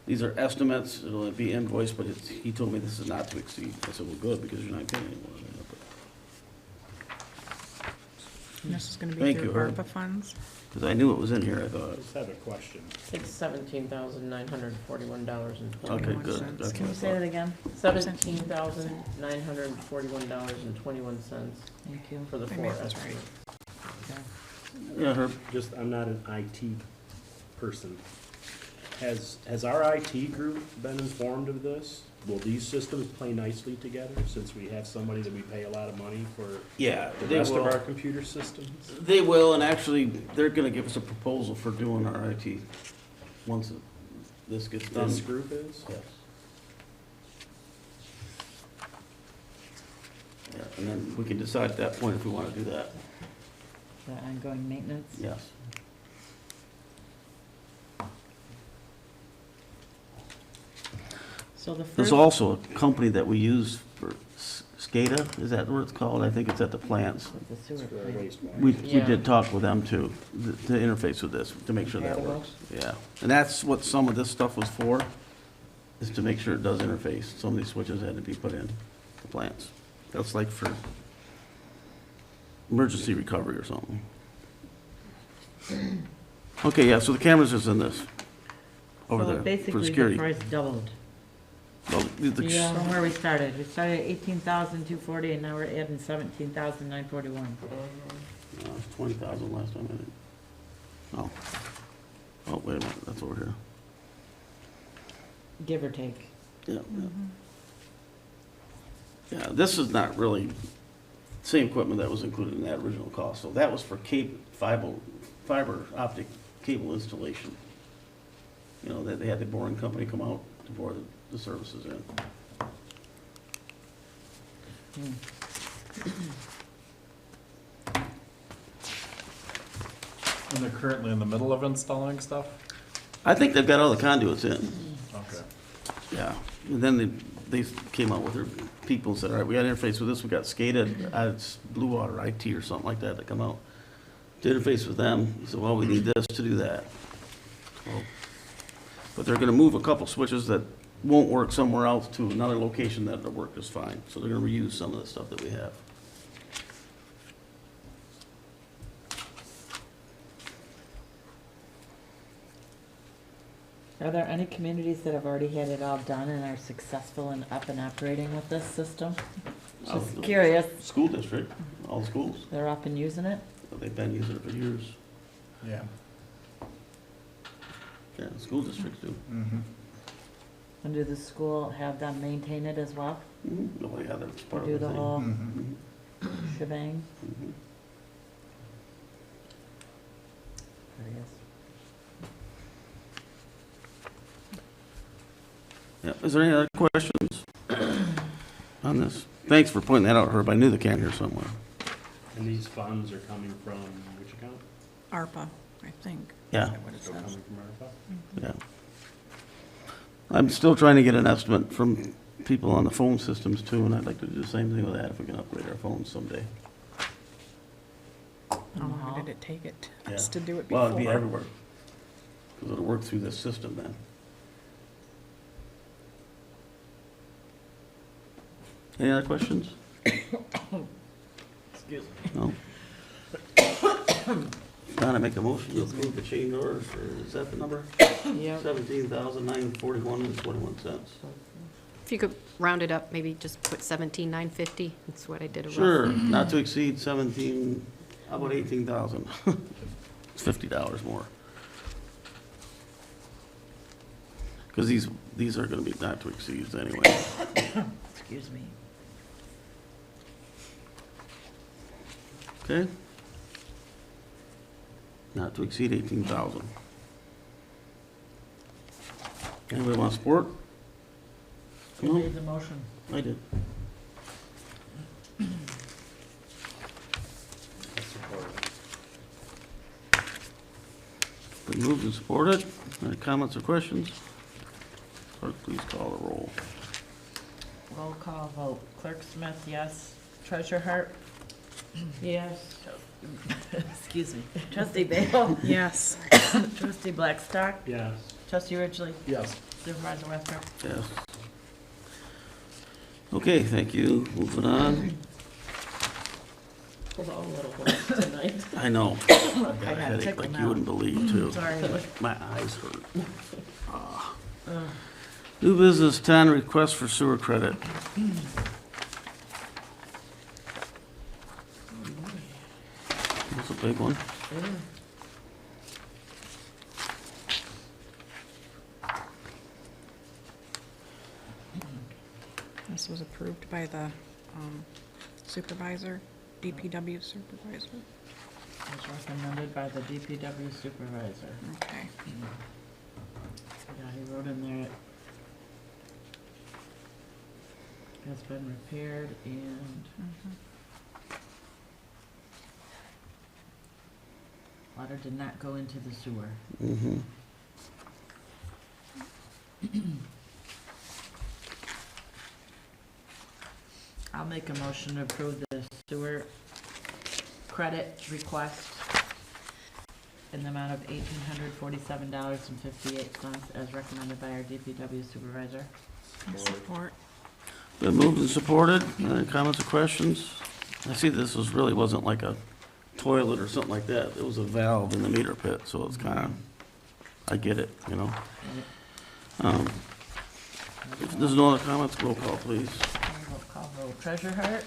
these are estimates, it'll be invoiced, but he told me this is not to exceed. I said, well, good, because you're not getting any more than that. And this is gonna be Thank through you, Herb. ARPA funds? Because I knew it was in here, I I thought. just have a question. It's $17,941.21. Okay, good. 21 That's cents. Can what I you say that thought. again? $17,941.21 Thank you. for the Maybe 4 it was right. estimates. Okay. Yeah, Herb. Just, I'm not an IT person. Has our IT group been informed of this? Will these systems play nicely together, since we have somebody that we pay a lot of money for Yeah, the they rest of will. our computer systems? They will, and actually, they're gonna give us a proposal for doing our IT once this gets done. This group is? Yes. Yeah, and then we can decide at that point if we wanna do that. The ongoing maintenance? Yes. So the There's first, also a company that we use for SCADA, is that what it's called? I think it's at the plants. the sewer It's for our plant. wastewater. We Yeah. did talk with them too, to interface with this, to make sure that Compatible? works. Yeah, and that's what some of this stuff was for, is to make sure it does interface. Some of these switches had to be put in the plants. That's like for emergency recovery or something. Okay, yeah, so the cameras is in this, over So there, for basically, the security. price doubled. Well, Yeah, from where we started. We started at 18,240, and now we're adding 17,941. It's 20,000 last time, I think. Oh. Oh, wait a minute, that's over here. Give or take. Yeah, yeah. Yeah, this is not really same equipment that was included in that original cost. So that was for fiber optic cable installation. You know, they had the boring company come out to bore the services in. And they're currently in the middle of installing stuff? I think they've got all the conduits in, Okay. yeah. And then they came out with their people and said, all right, we got to interface with this, we got SCADA, it's Blue Water IT or something like that come out to interface with them. He said, well, we need this to do that. Well, but they're gonna move a couple switches that won't work somewhere else to another location that'll work just fine. So they're gonna reuse some of the stuff that we have. Are there any communities that have already had it all done and are successful and up and operating with this system? Just curious. School district, all the schools, They're up and using it? they've been using it for years. Yeah. Yeah, the school districts do. Mm-hmm. And do the school have them maintain it as well? Nobody had that part of Do the the thing. whole Mhm, shebang? mhm. Curious. Yeah, is there any other questions on this? Thanks for pointing that out, Herb. I knew the can here somewhere. And these funds are coming from which account? ARPA, I think. Yeah. Is that what it Still says? coming from ARPA? Yeah. I'm still trying to get an estimate from people on the phone systems too, and I'd like to do the same thing with that if we can upgrade our phones someday. How long did it take us to do it before? Well, it'd be everywhere, because it'll work through this system then. Any other questions? Excuse me. No? Donna, make a motion to approve the change order for, is that the number? Yep. $17,941.21. If you could round it up, maybe just put 17,950, that's what I did. a rough- Sure, not to exceed 17, how about 18,000? It's $50 more. Because these are gonna be not to exceeds anyway. Excuse me. Okay? Not to exceed 18,000. Anybody want support? Who No? made the motion? I did. I support it. Moved and supported. Any comments or questions? Clerk, please call the roll. Roll call vote. Clerk Smith, yes. Treasurer Hart? Yes. Excuse me. Trustee Bale? Yes. Trustee Blackstock? Yes. Trustee Ridgely? Yes. Supervisor Wester? Yes. Okay, thank you. Moving on. We're all a little bit tonight. I know. I've got a got a headache tickle like now. you wouldn't believe, too. Sorry. My eyes hurt. Ah. New business 10, request for sewer credit. That's a big one. This was approved by the supervisor, DPW supervisor. As recommended by the DPW supervisor. Okay. Yeah, he wrote in there, it has been repaired and water did not go into the sewer. Mm-hmm. I'll make a motion to approve the sewer credit request in the amount of $1,847.58 as recommended by our DPW supervisor. I support. Been moved and supported. Any comments or questions? I see this really wasn't like a toilet or something like that. It was a valve in the meter pit, so it's kind of, I get it, you know. If there's no other comments, roll call, please. Roll call vote. Treasurer Hart?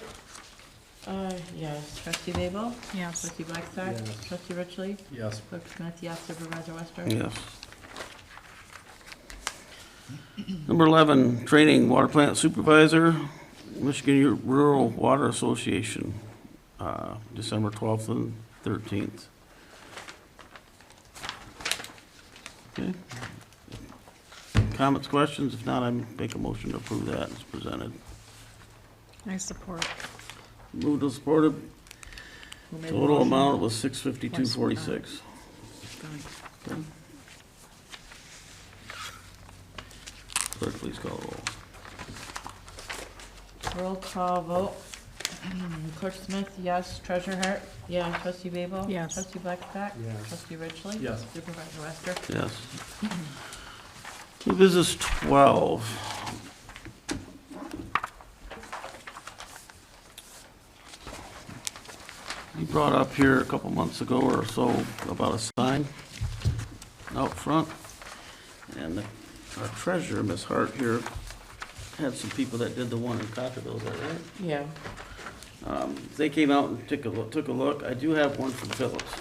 Yes. Trustee Babel? Yes. Trustee Blackstock? Yes. Trustee Ridgely? Yes. Clerk Smith, yes. Supervisor Wester? Yes. Number 11, training water plant supervisor, Michigan Rural Water Association, December 12th and 13th. Okay. Comments, questions? If not, I make a motion to approve that as presented. I support. Moved and supported. Who made the Total motion? amount was $652.46. Okay. Clerk, please call the roll. Roll call vote. Clerk Smith, yes. Treasurer Hart? Yes. Trustee Babel? Yes. Trustee Blackstock? Yes. Trustee Ridgely? Yes. Supervisor Wester? Yes. New business 12. You brought up here a couple months ago or so about a sign out front. And our treasurer, Ms. Hart here, had some people that did the one in Cotterville, is that right? Yeah. They came out and took a look. I do have one from Phillips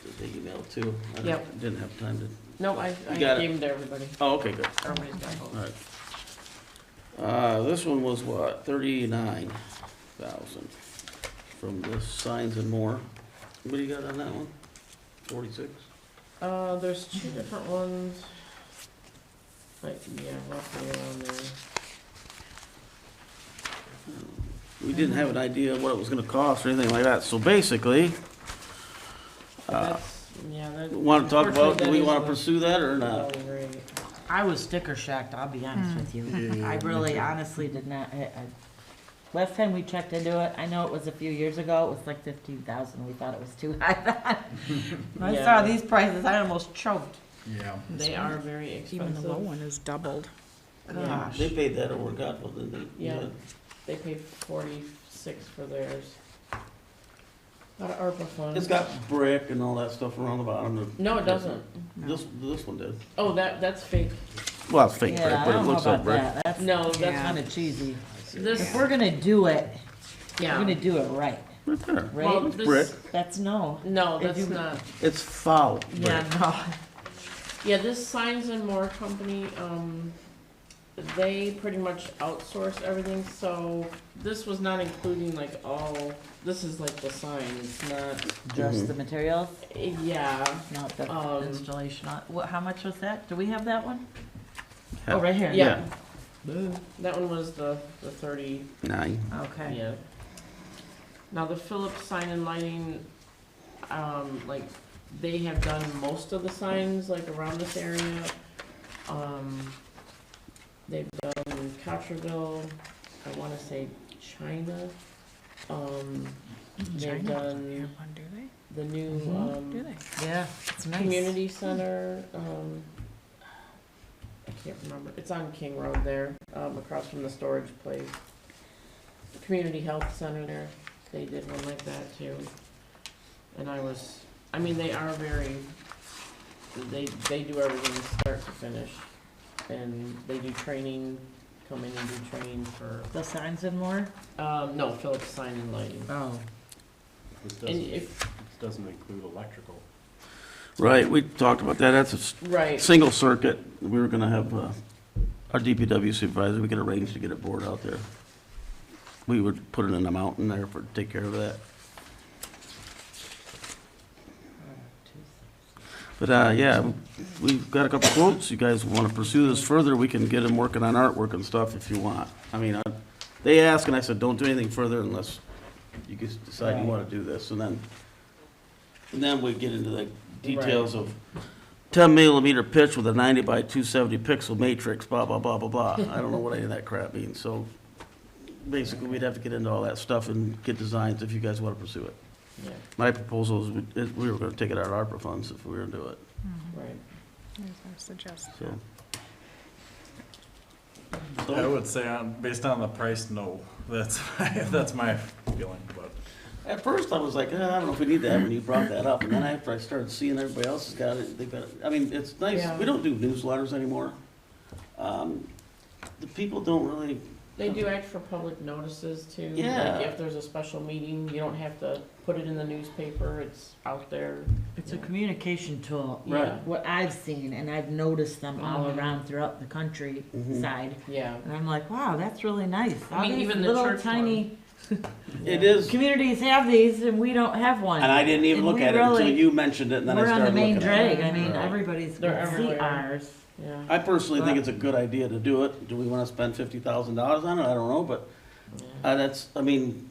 that they emailed too. I Yep. didn't have time to, No, I got it. gave them to everybody. oh, okay, good. Everybody's got All one. right. This one was what, 39,000 from the Signs and More. What do you got on that one? 46? There's two different ones. Like, yeah, roughly around there. We didn't have an idea what it was gonna cost or anything like that, so basically, That's, yeah, that. want to talk about, do we unfortunately, want that to is pursue that or the not? going rate. I was sticker shocked, I'll be honest with you. I really honestly did not, last time we checked into it, I know it was a few years ago, it was like 15,000, we thought it was too high. When I saw Yeah. these prices, I almost choked. Yeah. They are very expensive. Even the low one is doubled. Gosh. They paid that over Godville, didn't they? Yeah. They paid 46 for theirs. Not an ARPA fund. It's got brick and all that stuff around the bottom. No, it doesn't. This one did. Oh, that's fake. Well, it's fake brick, Yeah, I but it don't know looks like about brick. that, that's No, that's Yeah. kinda cheesy. This, If we're gonna do it, we're yeah. gonna do it right, Right there. Well, right? It's brick. That's no. No, If that's you- not. It's foul Yeah, brick. no. Yeah, this Signs and More company, they pretty much outsource everything, so this was not including like all, this is like the signs, not, Just the materials, yeah. not the Um, installation. How much was that? Do we have that one? Yeah. Oh, right here. Yeah. That one was the 30, 9. Okay. yeah. Now the Philips Sign and Lighting, like, they have done most of the signs, like, around this area. They've done Cotterville, I wanna say China. They've China doesn't done have one, do they? the new, Do they? Yeah, it's nice. community center, I can't remember, it's on King Road there, across from the storage place. The community health center there, they did one like that too. And they are very, they do everything start to finish. And they do training, come in and do training for, The signs and more? no, Phillips Sign and Lighting. Oh. This And if, doesn't include electrical. Right, we talked about that. That's a right, single circuit. We were gonna have, our DPW supervisor, we could arrange to get a board out there. We would put it in the mountain there for, take care of that. But, yeah, we've got a couple quotes. You guys want to pursue this further, we can get them working on artwork and stuff if you want. I mean, they asked, and I said, don't do anything further unless you guys decide you want to do this. And then we get into the details of 10 millimeter pitch with a 90 by 270 pixel matrix, blah, blah, blah, blah, blah. I don't know what any of that crap means. So basically, we'd have to get into all that stuff and get designs if you guys want to pursue it. yeah, My proposal is we were going to take it out of ARPA funds if we were to do it, right. Yes, I suggest so. I would say, based on the price, no. That's my feeling, but. At first, I was like, I don't know if we need that when you brought that up, and then after I started seeing everybody else has got it, they've got it. I mean, it's nice, Yeah. we don't do newsletters anymore. The people don't really, They do act for public notices too. Yeah. Like if there's a special meeting, you don't have to put it in the newspaper, it's out there. It's a communication tool. Right. What I've seen, and I've noticed them all Mhm. around throughout the countryside. Yeah. And I'm like, wow, that's really nice. I mean, All these even the little church tiny it is, communities have these, and we don't have one. and I didn't even And look we at it until really- you mentioned it, and then I We're on started the looking main at it. drag. I mean, Right. everybody's They're gonna see everywhere. ours. Yeah. I personally think it's a good idea to do it. Do we want to spend $50,000 on it? I don't know, but Yeah. that's, I mean,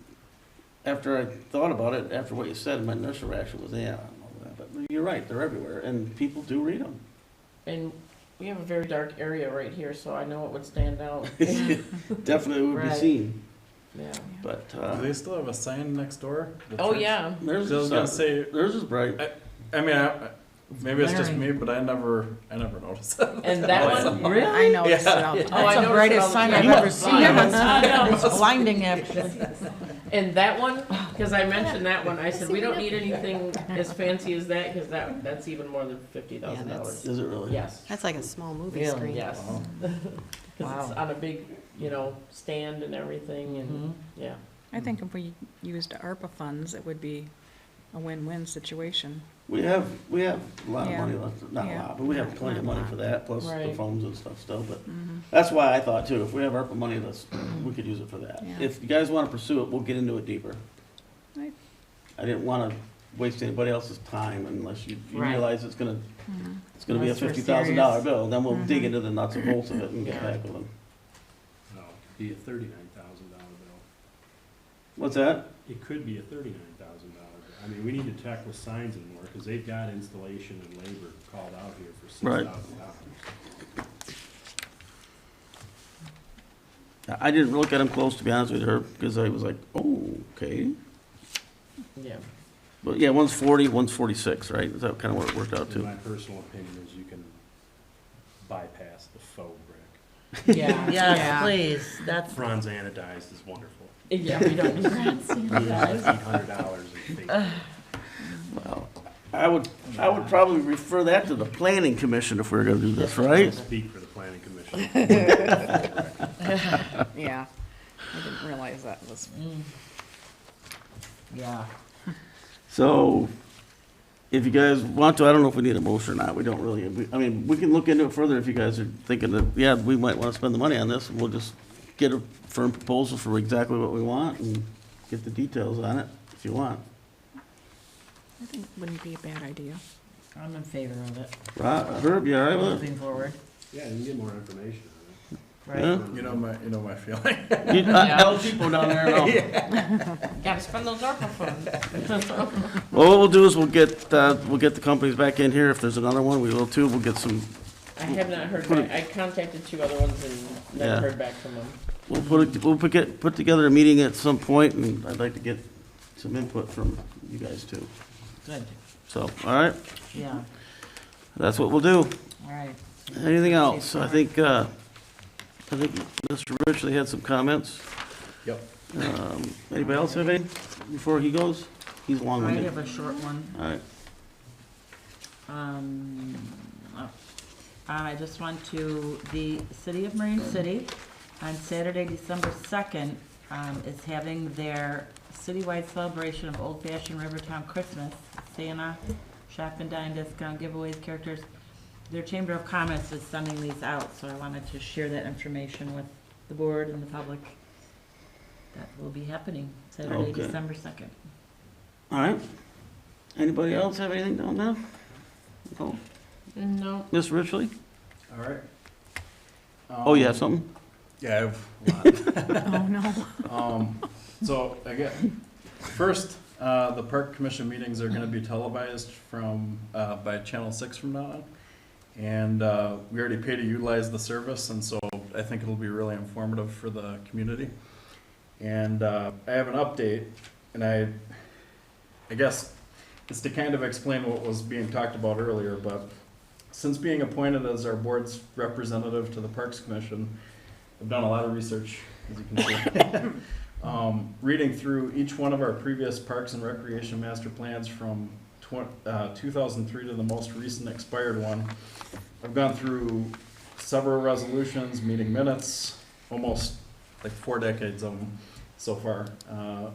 after I thought about it, after what you said, my initial reaction was, yeah, I don't know that. But you're right, they're everywhere, and people do read them. And we have a very dark area right here, so I know it would stand out. Definitely would be Right. seen, Yeah. but, Do they still have a sign next door? The Oh, church? yeah. there's, I was gonna say, theirs is bright. I mean, maybe it's just glaring. me, but I never noticed it. And that one, Really? I noticed it all the That's Oh, I time. the noticed it brightest all the sign time. I've You ever must seen. be. I know. It's blinding, actually. and that one, because I mentioned that one, I said, we don't need anything as fancy as that, because that's even more than $50,000. Is it really? Yes. That's like a small movie Really? screen. Yes. Wow. Because it's on a big, stand and everything, and, yeah. I think if we used ARPA funds, it would be a win-win situation. We have a lot of Yeah. money left, not a Yeah. lot, but we have plenty of money for that, plus the Right. phones and stuff still, but Mhm. that's why I thought too, if we have ARPA money, we could use it for that. Yeah. If you guys wanna pursue it, we'll get into it deeper. Right. I didn't wanna waste anybody else's time unless you Right. realize it's gonna be a Unless we're $50,000 serious. bill, then we'll dig Mhm. into the nuts and bolts of it and get Yeah. back with them. No, it could be a $39,000 bill. What's that? It could be a $39,000 bill. I mean, we need to check with signs and more, because they've got installation and labor called out here for Right. $6,000. I didn't look at them close, to be honest with her, because I was like, oh, okay. Yeah. But yeah, one's 40, one's 46, right? Is that kind of what it worked out In to? my personal opinion is you can bypass the faux brick. Yeah. Yes, please, that's, Bronze anodized is wonderful. Yeah, we don't need that. $800 in fake. Well, I would probably refer that to the planning commission if we were gonna do this, right? Speak for the planning commission. Yeah, I didn't realize that was, yeah. So, if you guys want to, I don't know if we need a motion or not, we don't really, I mean, we can look into it further if you guys are thinking that, yeah, we might wanna spend the money on this, and we'll just get a firm proposal for exactly what we want and get the details on it, if you want. I think wouldn't be a bad idea. I'm in favor of it. Herb, you all right with it? Moving forward. Yeah, you can get more information on Yeah? You know my feeling. El Cheapo down there, no. Gotta spend those ARPA funds. Well, what we'll do is we'll get the companies back in here. If there's another one, we will too. We'll get some, I have not heard back. I contacted 2 other ones and Yeah. never heard back from them. we'll put together a meeting at some point, and I'd like to get some input from you guys too. Good, So, all right, yeah, that's what we'll do. all right. Anything else? I think Mr. Ridgely had some comments. Yep. Anybody else have any before he goes? He's I long-winded. have a short one. All right. I just want to, the City of Marine City, on Saturday, December 2nd, is having their citywide celebration of Old Fashioned Rivertown Christmas. Santa, shop and dine discount, giveaways, characters. Their Chamber of Commerce is sending these out, so I wanted to share that information with the board and the public. That will be happening Saturday, Okay. December 2nd. All right. Anybody else have anything down there? No? No. Ms. Ridgely? All right. Oh, you have something? Yeah, I have a lot. Oh, no. So again, first, the park commission meetings are gonna be televised from, by Channel 6 from now on. And, we already pay to utilize the service, and so I think it'll be really informative for the community. And, I have an update, and I guess it's to kind of explain what was being talked about earlier, but since being appointed as our board's representative to the Parks Commission, I've done a lot of research, as you can see. Reading through each one of our previous Parks and Recreation Master Plans from 2003 to the most recent expired one, I've gone through several resolutions, meeting minutes, almost like 4 decades of them so far.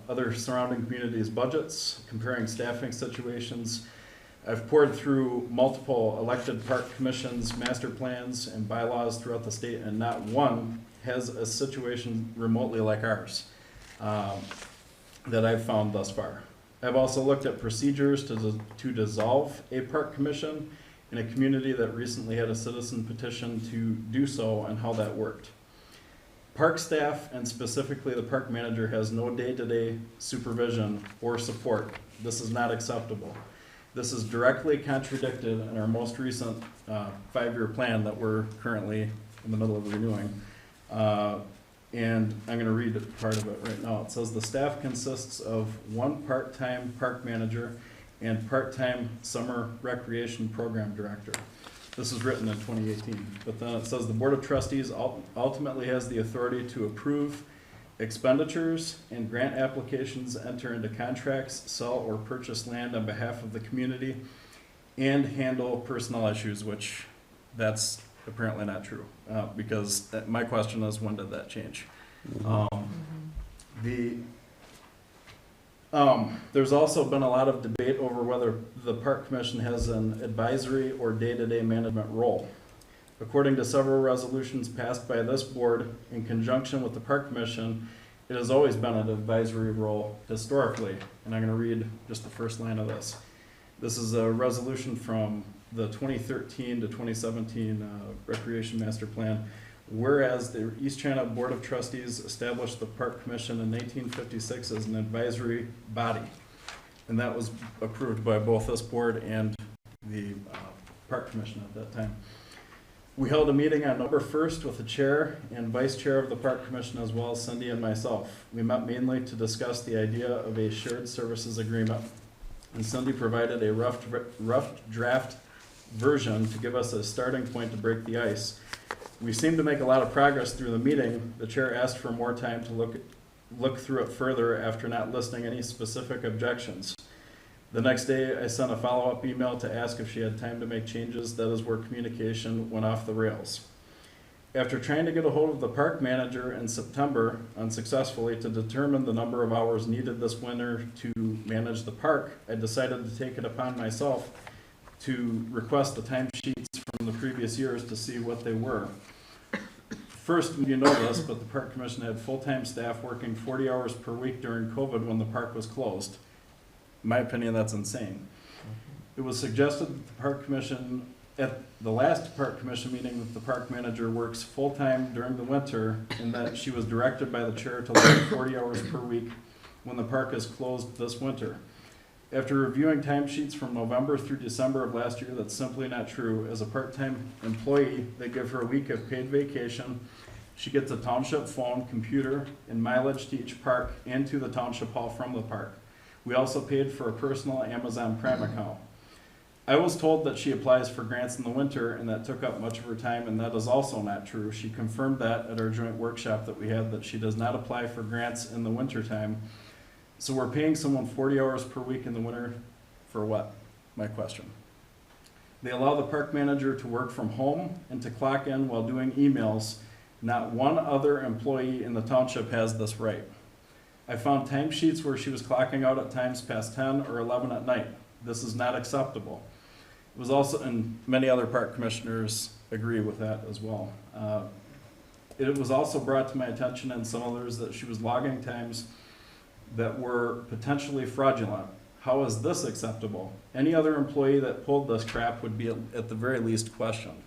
Other surrounding communities' budgets, comparing staffing situations. I've poured through multiple elected park commissions, master plans, and bylaws throughout the state, and not one has a situation remotely like ours that I've found thus far. I've also looked at procedures to dissolve a park commission in a community that recently had a citizen petition to do so, and how that worked. Park staff, and specifically the park manager, has no day-to-day supervision or support. This is not acceptable. This is directly contradicted in our most recent 5-year plan that we're currently in the middle of renewing. And I'm going to read part of it right now. It says the staff consists of 1 part-time park manager and part-time summer recreation program director. This was written in 2018. But then it says the Board of Trustees ultimately has the authority to approve expenditures and grant applications, enter into contracts, sell or purchase land on behalf of the community, and handle personnel issues, which that's apparently not true. Because my question is, when did that change? There's also been a lot of debate over whether the Park Commission has an advisory or day-to-day management role. According to several resolutions passed by this board in conjunction with the Park Commission, it has always been an advisory role historically. And I'm going to read just the first line of this. This is a resolution from the 2013 to 2017 Recreation Master Plan. Whereas the East China Board of Trustees established the Park Commission in 1956 as an advisory body. And that was approved by both this board and the Park Commission at that time. We held a meeting on November 1st with the chair and vice chair of the Park Commission, as well as Cindy and myself. We met mainly to discuss the idea of a shared services agreement. And Cindy provided a rough draft version to give us a starting point to break the ice. We seemed to make a lot of progress through the meeting. The chair asked for more time to look through it further after not listing any specific objections. The next day, I sent a follow-up email to ask if she had time to make changes. That is where communication went off the rails. After trying to get a hold of the park manager in September unsuccessfully to determine the number of hours needed this winter to manage the park, I decided to take it upon myself to request the timesheets from the previous years to see what they were. First, you know this, but the Park Commission had full-time staff working 40 hours per week during COVID when the park was closed. In my opinion, that's insane. It was suggested that the Park Commission at the last park commission meeting that the park manager works full-time during the winter and that she was directed by the chair to work 40 hours per week when the park is closed this winter. After reviewing timesheets from November through December of last year, that's simply not true. As a part-time employee, they give her a week of paid vacation. She gets a township phone, computer, and mileage to each park and to the township hall from the park. We also paid for a personal Amazon Prime account. I was told that she applies for grants in the winter, and that took up much of her time, and that is also not true. She confirmed that at our joint workshop that we had, that she does not apply for grants in the winter time. So we're paying someone 40 hours per week in the winter for what? My question. They allow the park manager to work from home and to clock in while doing emails. Not one other employee in the township has this right. I found timesheets where she was clocking out at times past 10 or 11 at night. This is not acceptable. It was also, and many other park commissioners agree with that as well. It was also brought to my attention and some others that she was logging times that were potentially fraudulent. How is this acceptable? Any other employee that pulled this crap would be at the very least questioned.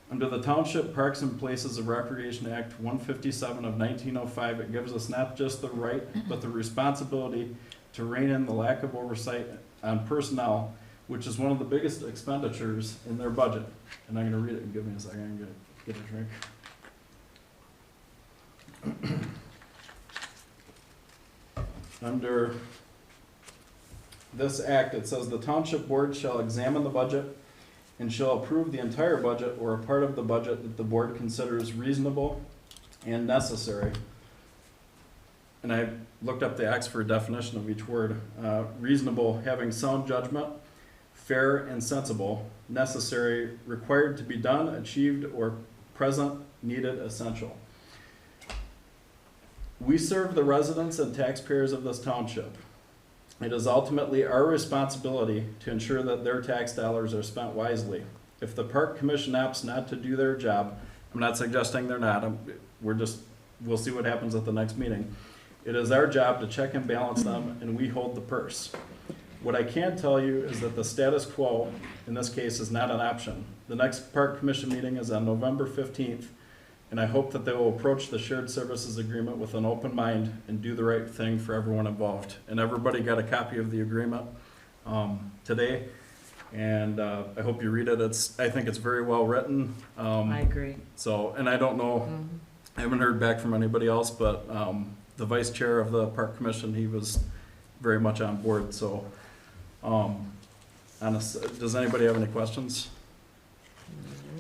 Under the Township Parks and Places of Recreation Act 157 of 1905, it gives us not just the right, but the responsibility to rein in the lack of oversight on personnel, which is one of the biggest expenditures in their budget. And I'm gonna read it, give me a second, I'm gonna get a drink. Under this act, it says the Township Board shall examine the budget and shall approve the entire budget or a part of the budget that the board considers reasonable and necessary. And I looked up the Oxford definition of each word. Reasonable, having sound judgment, fair and sensible, necessary, required to be done, achieved, or present, needed, essential. We serve the residents and taxpayers of this township. It is ultimately our responsibility to ensure that their tax dollars are spent wisely. If the Park Commission opts not to do their job, I'm not suggesting they're not, we'll see what happens at the next meeting. It is our job to check and balance them, and we hold the purse. What I can tell you is that the status quo, in this case, is not an option. The next Park Commission meeting is on November 15th, and I hope that they will approach the shared services agreement with an open mind and do the right thing for everyone involved. And everybody got a copy of the agreement today, and I hope you read it. I think it's very well written. I agree. So, and I don't know, I haven't heard back from anybody else, but the vice chair of the Park Commission, he was very much on board. So, does anybody have any questions?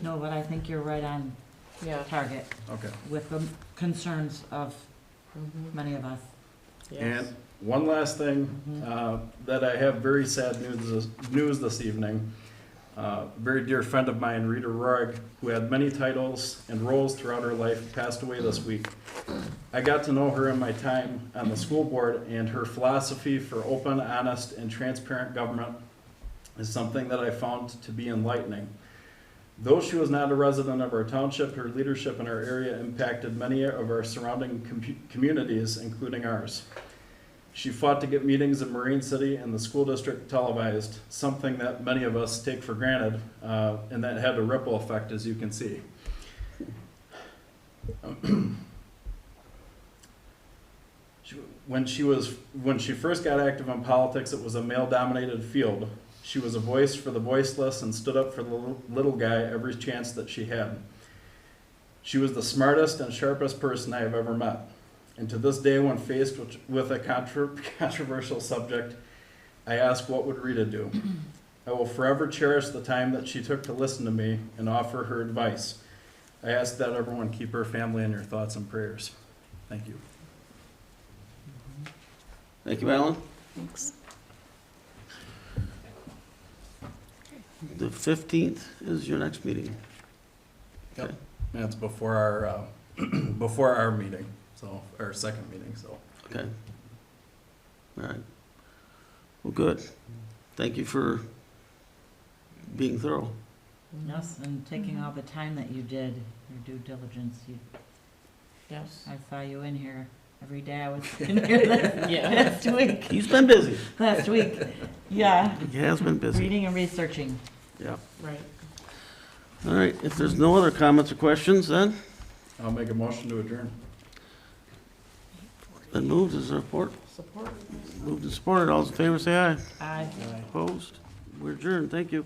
No, but I think you're right on Yeah. target Okay. with the concerns of many of us. Yes. And one last thing, that I have very sad news this evening. A very dear friend of mine, Rita Roig, who had many titles and roles throughout her life, passed away this week. I got to know her in my time on the school board, and her philosophy for open, honest, and transparent government is something that I found to be enlightening. Though she was not a resident of our township, her leadership in our area impacted many of our surrounding communities, including ours. She fought to get meetings in Marine City and the school district televised, something that many of us take for granted, and that had a ripple effect, as you can see. When she first got active in politics, it was a male-dominated field. She was a voice for the voiceless and stood up for the little guy every chance that she had. She was the smartest and sharpest person I have ever met. And to this day, when faced with a controversial subject, I ask, what would Rita do? I will forever cherish the time that she took to listen to me and offer her advice. I ask that everyone keep her family in your thoughts and prayers. Thank you. Thank you, Alan. Thanks. The 15th is your next meeting. Yep. That's before our before our meeting, so our second meeting. So. Okay. All right. Well, good. Thank you for being thorough. Yes, and taking all the time that you did, your due diligence. Yes. I saw you in here every day. I was in here last week. He's been busy. Last week, yeah. He has been busy. Reading and researching. Yeah. Right. All right, if there's no other comments or questions, then, I'll make a motion to adjourn. then moved as a report. Support. Moved and supported. All those in favor say aye. Aye. Opposed? We're adjourned. Thank you.